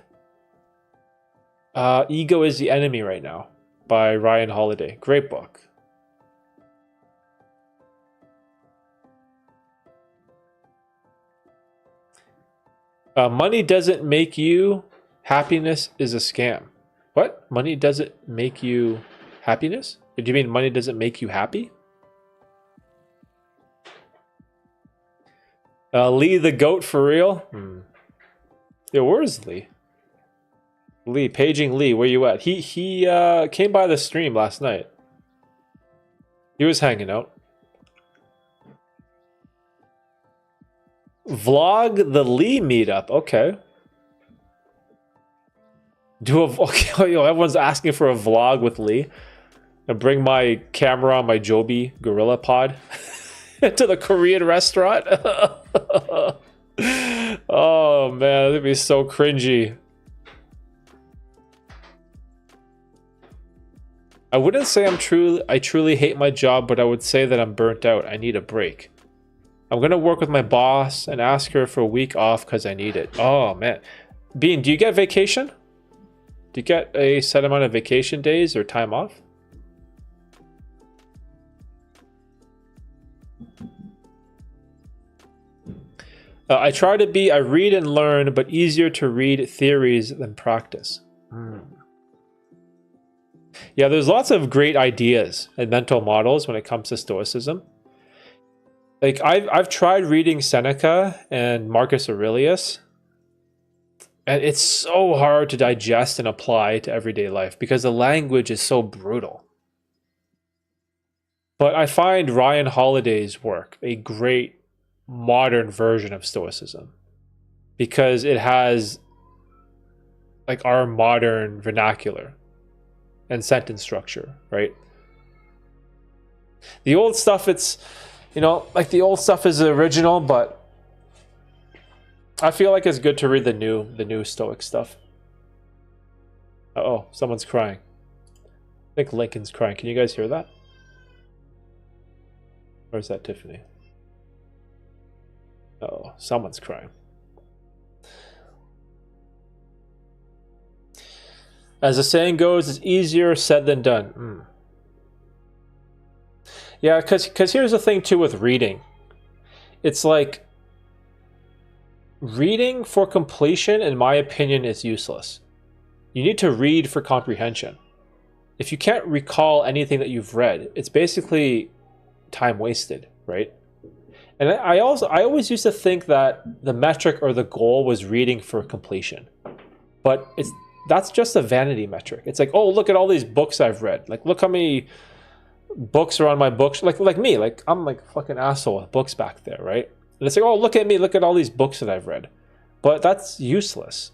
Ego is the Enemy right now by Ryan Holiday. Great book. Money doesn't make you. Happiness is a scam. What? Money doesn't make you happiness? Do you mean money doesn't make you happy? Lee the goat for real? Yo, where's Lee? Lee, paging Lee, where you at? He came by the stream last night. He was hanging out. Vlog the Lee meetup. Okay. Okay, everyone's asking for a vlog with Lee. I bring my camera on my Joby Gorilla Pod to the Korean restaurant. Oh man, that'd be so cringy. I wouldn't say I truly hate my job, but I would say that I'm burnt out. I need a break. I'm gonna work with my boss and ask her for a week off because I need it. Oh man. Bean, do you get vacation? Do you get a set amount of vacation days or time off? I read and learn, but easier to read theories than practice. Yeah, there's lots of great ideas and mental models when it comes to Stoicism. Like I've tried reading Seneca and Marcus Aurelius, and it's so hard to digest and apply to everyday life because the language is so brutal. But I find Ryan Holiday's work a great modern version of Stoicism because it has like our modern vernacular and sentence structure, right? The old stuff, it's, like the old stuff is original, but I feel like it's good to read the new Stoic stuff. Uh-oh, someone's crying. I think Lincoln's crying. Can you guys hear that? Or is that Tiffany? Uh-oh, someone's crying. As the saying goes, it's easier said than done. Yeah, because here's the thing too with reading. It's like reading for completion, in my opinion, is useless. You need to read for comprehension. If you can't recall anything that you've read, it's basically time wasted, right? And I always used to think that the metric or the goal was reading for completion. But that's just a vanity metric. It's like, oh, look at all these books I've read. Like, look how many books are on my books. Like me, like I'm like a fucking asshole with books back there, right? And it's like, oh, look at me, look at all these books that I've read. But that's useless.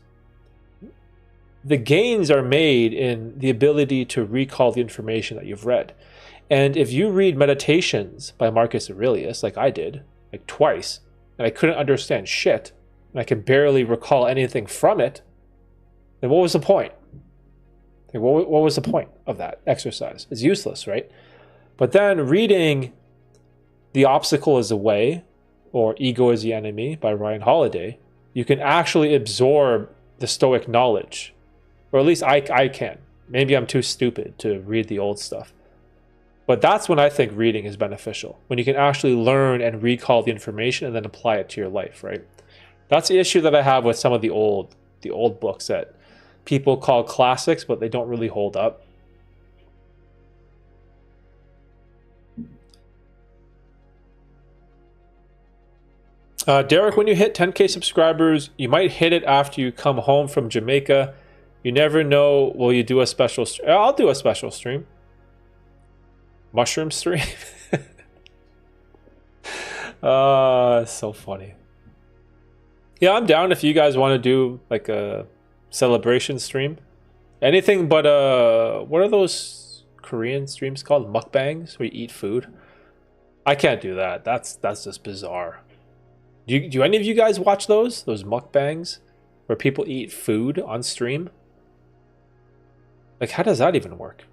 The gains are made in the ability to recall the information that you've read. And if you read Meditations by Marcus Aurelius, like I did, like twice, and I couldn't understand shit, and I could barely recall anything from it, then what was the point? Like, what was the point of that exercise? It's useless, right? But then reading The Obstacle is the Way, or Ego is the Enemy by Ryan Holiday, you can actually absorb the Stoic knowledge, or at least I can. Maybe I'm too stupid to read the old stuff, but that's when I think reading is beneficial, when you can actually learn and recall the information and then apply it to your life, right? That's the issue that I have with some of the old books that people call classics, but they don't really hold up. Derek, when you hit 10K subscribers, you might hit it after you come home from Jamaica. You never know. Will you do a special stream? I'll do a special stream. Mushroom stream. It's so funny. Yeah, I'm down if you guys want to do like a celebration stream. Anything but what are those Korean streams called? Mukbangs, where you eat food. I can't do that. That's just bizarre. Do any of you guys watch those mukbangs where people eat food on stream? Like, how does that even work?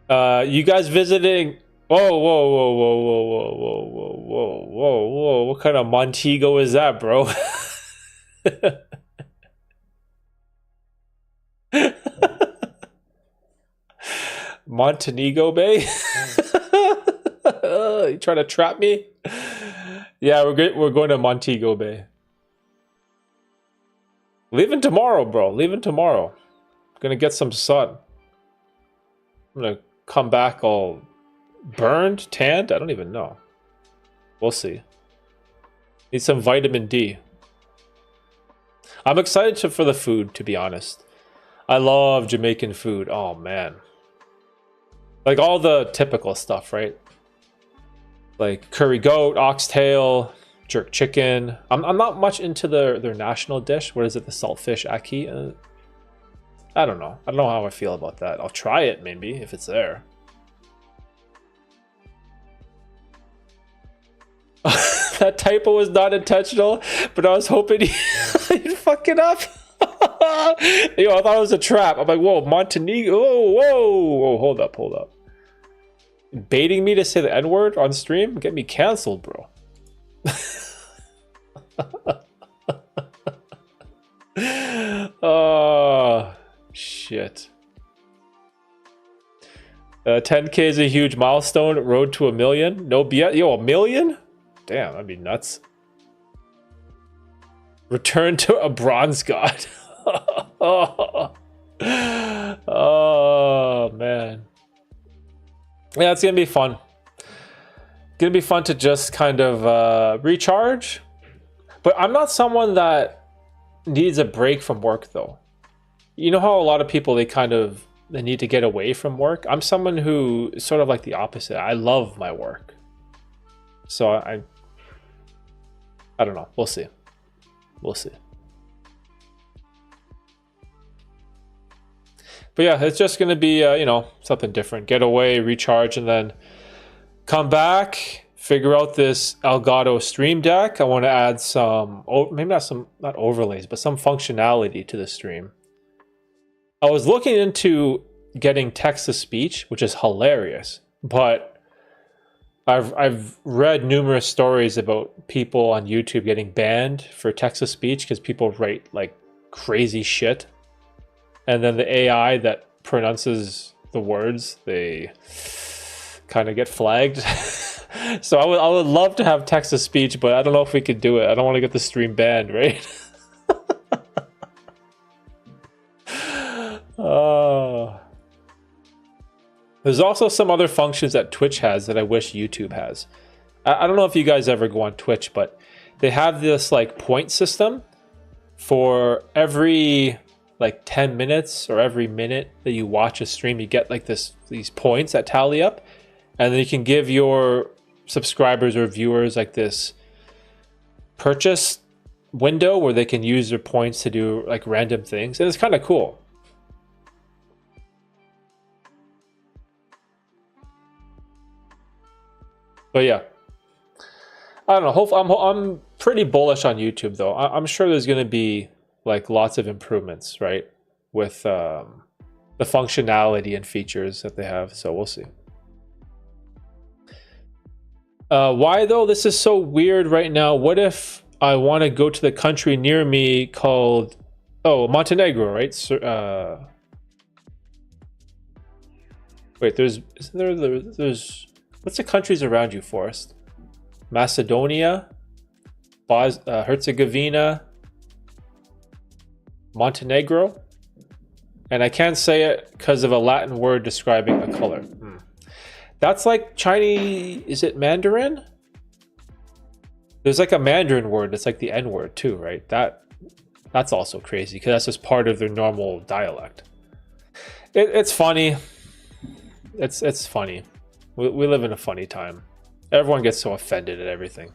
You guys visiting? Whoa, whoa, whoa, whoa, whoa, whoa, whoa, whoa, whoa, whoa, whoa! What kind of Montego is that, bro? Montenegro Bay? You trying to trap me? Yeah, we're going to Montego Bay. Leaving tomorrow, bro. Leaving tomorrow. Gonna get some sun. I'm gonna come back all burned, tanned. I don't even know. We'll see. Need some vitamin D. I'm excited for the food, to be honest. I love Jamaican food. Oh man. Like all the typical stuff, right? Like curry goat, oxtail, jerk chicken. I'm not much into their national dish. What is it? The saltfish ackee? I don't know. I don't know how I feel about that. I'll try it maybe if it's there. That typo was not intentional, but I was hoping you'd fuck it up. Yo, I thought it was a trap. I'm like, whoa, Montenegro. Whoa, hold up. Baiting me to say the N-word on stream? Get me canceled, bro. Oh, shit. 10K is a huge milestone. Road to 1 million. No BS. Yo, 1 million? Damn, that'd be nuts. Return to a bronze god. Oh, man. Yeah, it's gonna be fun. Gonna be fun to just kind of recharge. But I'm not someone that needs a break from work, though. You know how a lot of people, they need to get away from work? I'm someone who is sort of like the opposite. I love my work. So I don't know. We'll see. But yeah, it's just going to be, something different. Get away, recharge, and then come back, figure out this Elgato Stream Deck. I want to add some, maybe not overlays, but some functionality to the stream. I was looking into getting text-to-speech, which is hilarious, but I've read numerous stories about people on YouTube getting banned for text-to-speech because people write like crazy shit. And then the AI that pronounces the words, they kind of get flagged. So I would love to have text-to-speech, but I don't know if we could do it. I don't want to get the stream banned, right? There's also some other functions that Twitch has that I wish YouTube has. I don't know if you guys ever go on Twitch, but they have this like point system for every like 10 minutes or every minute that you watch a stream, you get like these points that tally up, and then you can give your subscribers or viewers like this purchase window where they can use their points to do like random things, and it's kind of cool. But yeah, I don't know. I'm pretty bullish on YouTube though. I'm sure there's going to be like lots of improvements, right, with the functionality and features that they have. So we'll see. Why though? This is so weird right now. What if I want to go to the country near me called, oh, Montenegro, right? So, wait, isn't there's what's the countries around you, Forrest? Macedonia, Herzegovina, Montenegro, and I can't say it because of a Latin word describing a color. That's like Chinese, is it Mandarin? There's like a Mandarin word that's like the N word too, right? That's also crazy because that's just part of their normal dialect. It's funny. It's funny. We live in a funny time. Everyone gets so offended at everything.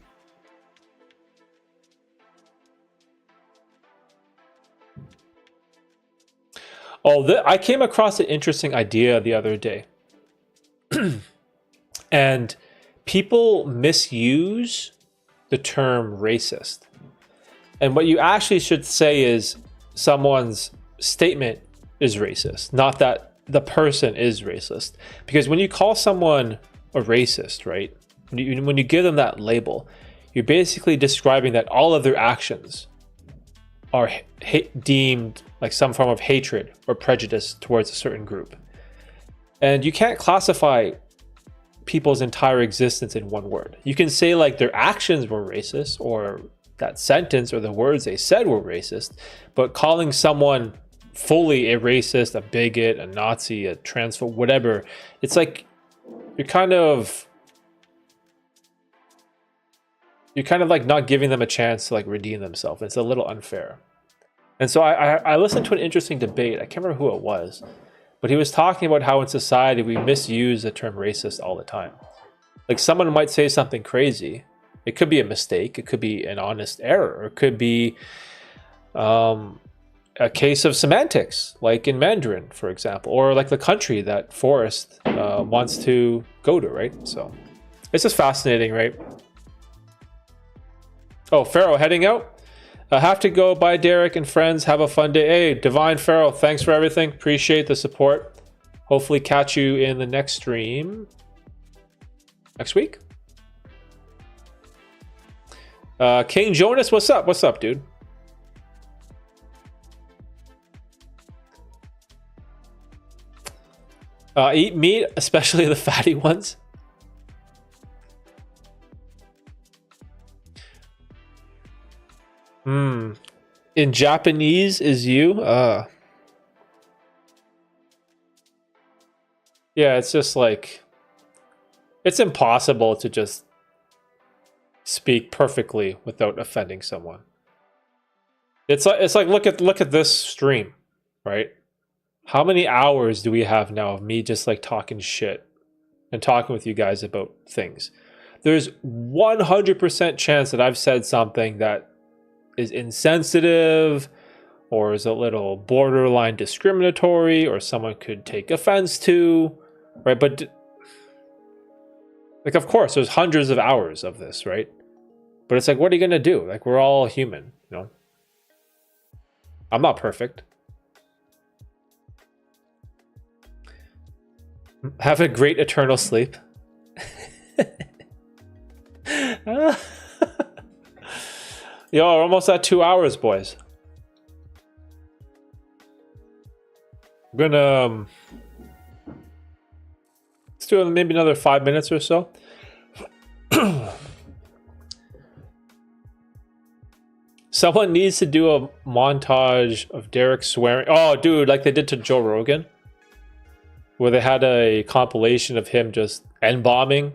Oh, I came across an interesting idea the other day. And people misuse the term racist. And what you actually should say is someone's statement is racist, not that the person is racist. Because when you call someone a racist, right? When you give them that label, you're basically describing that all of their actions are deemed like some form of hatred or prejudice towards a certain group. And you can't classify people's entire existence in one word. You can say like their actions were racist, or that sentence or the words they said were racist, but calling someone fully a racist, a bigot, a Nazi, a transphobe, whatever, it's like you're kind of like not giving them a chance to like redeem themselves. It's a little unfair. And so I listened to an interesting debate. I can't remember who it was, but he was talking about how in society we misuse the term racist all the time. Like someone might say something crazy. It could be a mistake. It could be an honest error. It could be a case of semantics, like in Mandarin, for example, or like the country that Forrest wants to go to, right? So it's just fascinating, right? Oh, Pharaoh heading out. I have to go. Bye, Derek and friends. Have a fun day. Hey, Divine Pharaoh, thanks for everything. Appreciate the support. Hopefully catch you in the next stream next week. King Jonas, what's up? What's up, dude? Eat meat, especially the fatty ones. In Japanese is you? Yeah, it's just like, it's impossible to just speak perfectly without offending someone. It's like look at this stream, right? How many hours do we have now of me just like talking shit and talking with you guys about things? There's 100% chance that I've said something that is insensitive or is a little borderline discriminatory or someone could take offense to, right? But like, of course, there's hundreds of hours of this, right? But it's like, what are you going to do? Like, we're all human, you know? I'm not perfect. Have a great eternal sleep. Yo, we're almost at 2 hours, boys. I'm gonna let's do maybe another 5 minutes or so. Someone needs to do a montage of Derek swearing. Oh, dude, like they did to Joe Rogan, where they had a compilation of him just N-bombing.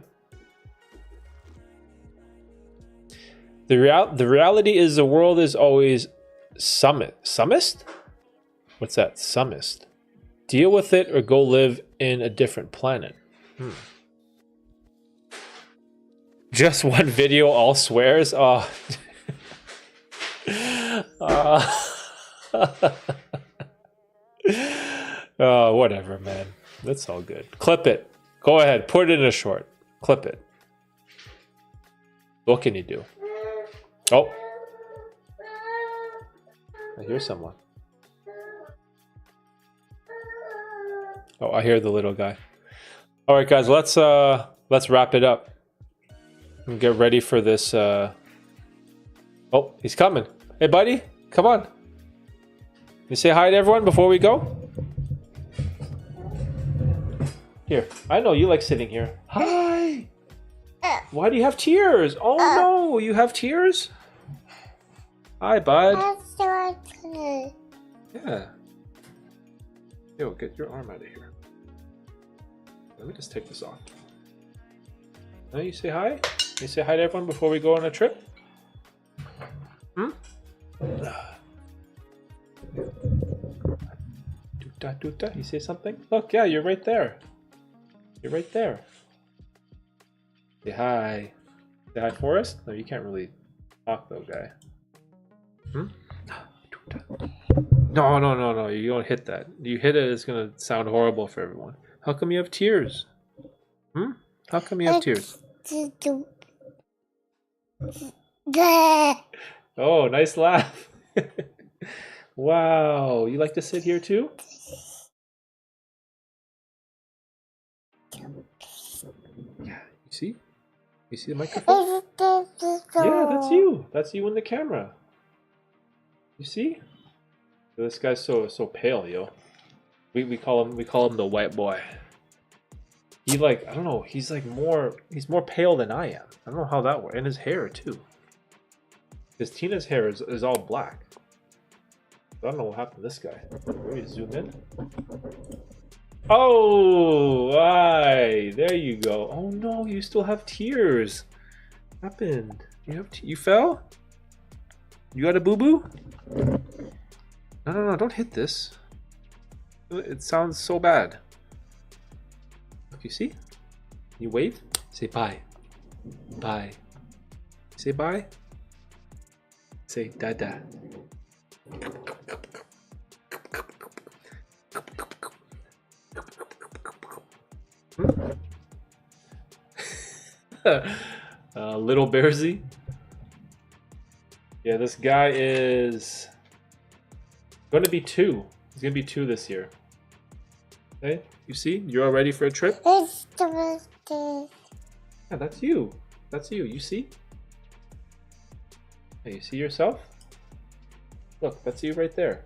The reality is the world is always summist? What's that? Summist. Deal with it or go live in a different planet. Just one video, all swears? Oh. Oh, whatever, man. That's all good. Clip it. Go ahead. Put it in a short. Clip it. What can you do? Oh. I hear someone. Oh, I hear the little guy. All right, guys, let's wrap it up. and get ready for this. Oh, he's coming. Hey, buddy, come on. You say hi to everyone before we go? Here, I know you like sitting here. Hi! Why do you have tears? Oh no, you have tears? Hi, bud. Yeah. Yo, get your arm out of here. Let me just take this off. Now you say hi? You say hi to everyone before we go on a trip? Hmm? Doota. You say something? Look, yeah, you're right there. You're right there. Say hi. Say hi, Forrest? No, you can't really talk though, guy. Hmm? No. You don't hit that. You hit it, it's gonna sound horrible for everyone. How come you have tears? Hmm? How come you have tears? Oh, nice laugh. Wow. You like to sit here too? Yeah, you see? You see the microphone? Yeah, that's you. That's you in the camera. You see? This guy's so pale, yo. We call him the white boy. He like, I don't know, he's more pale than I am. I don't know how that works. And his hair too. Because Tina's hair is all black. I don't know what happened to this guy. Let me zoom in. Oh, hi. There you go. Oh no, you still have tears. What happened? You fell? You got a boo-boo? No, don't hit this. It sounds so bad. Look, you see? You wave? Say bye. Bye. Say bye. Say dada. Little Bearsy. Yeah, this guy is going to be 2. He's going to be 2 this year. Okay, you see? You're all ready for a trip? Yeah, that's you. That's you. You see? Hey, you see yourself? Look, that's you right there.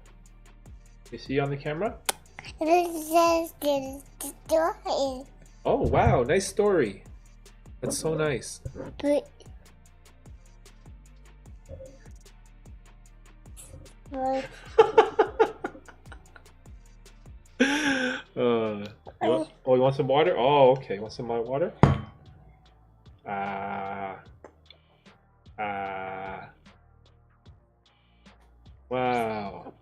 You see on the camera? Oh, wow. Nice story. That's so nice. You want some water? Oh, okay. You want some water? Wow.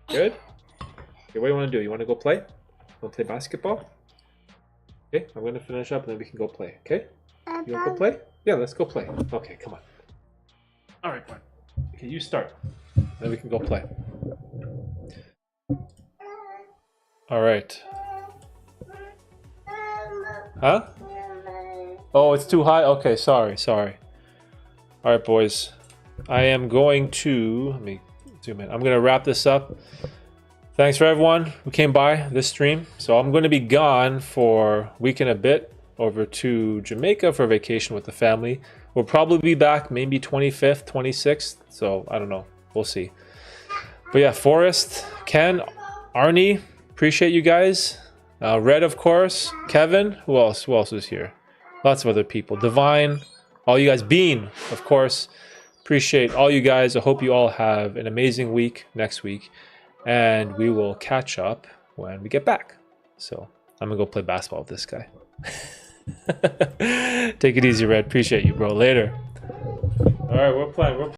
Good? Okay, what do you want to do? You want to go play? Want to play basketball? Okay, I'm going to finish up and then we can go play, okay? You want to go play? Yeah, let's go play. Okay, come on. All right, fine. Okay, you start. Then we can go play. All right. Huh? Oh, it's too high? Okay, sorry. All right, boys. I am going to... Let me zoom in. I'm going to wrap this up. Thanks for everyone who came by this stream. So I'm going to be gone for a week and a bit over to Jamaica for vacation with the family. We'll probably be back maybe 25th, 26th. So I don't know. We'll see. But yeah, Forrest, Ken, Arnie, appreciate you guys. Red, of course. Kevin. Who else? Who else is here? Lots of other people. Divine. All you guys. Bean, of course. Appreciate all you guys. I hope you all have an amazing week next week. And we will catch up when we get back. So I'm going to go play basketball with this guy. Take it easy, Red. Appreciate you, bro. Later. All right, we're playing.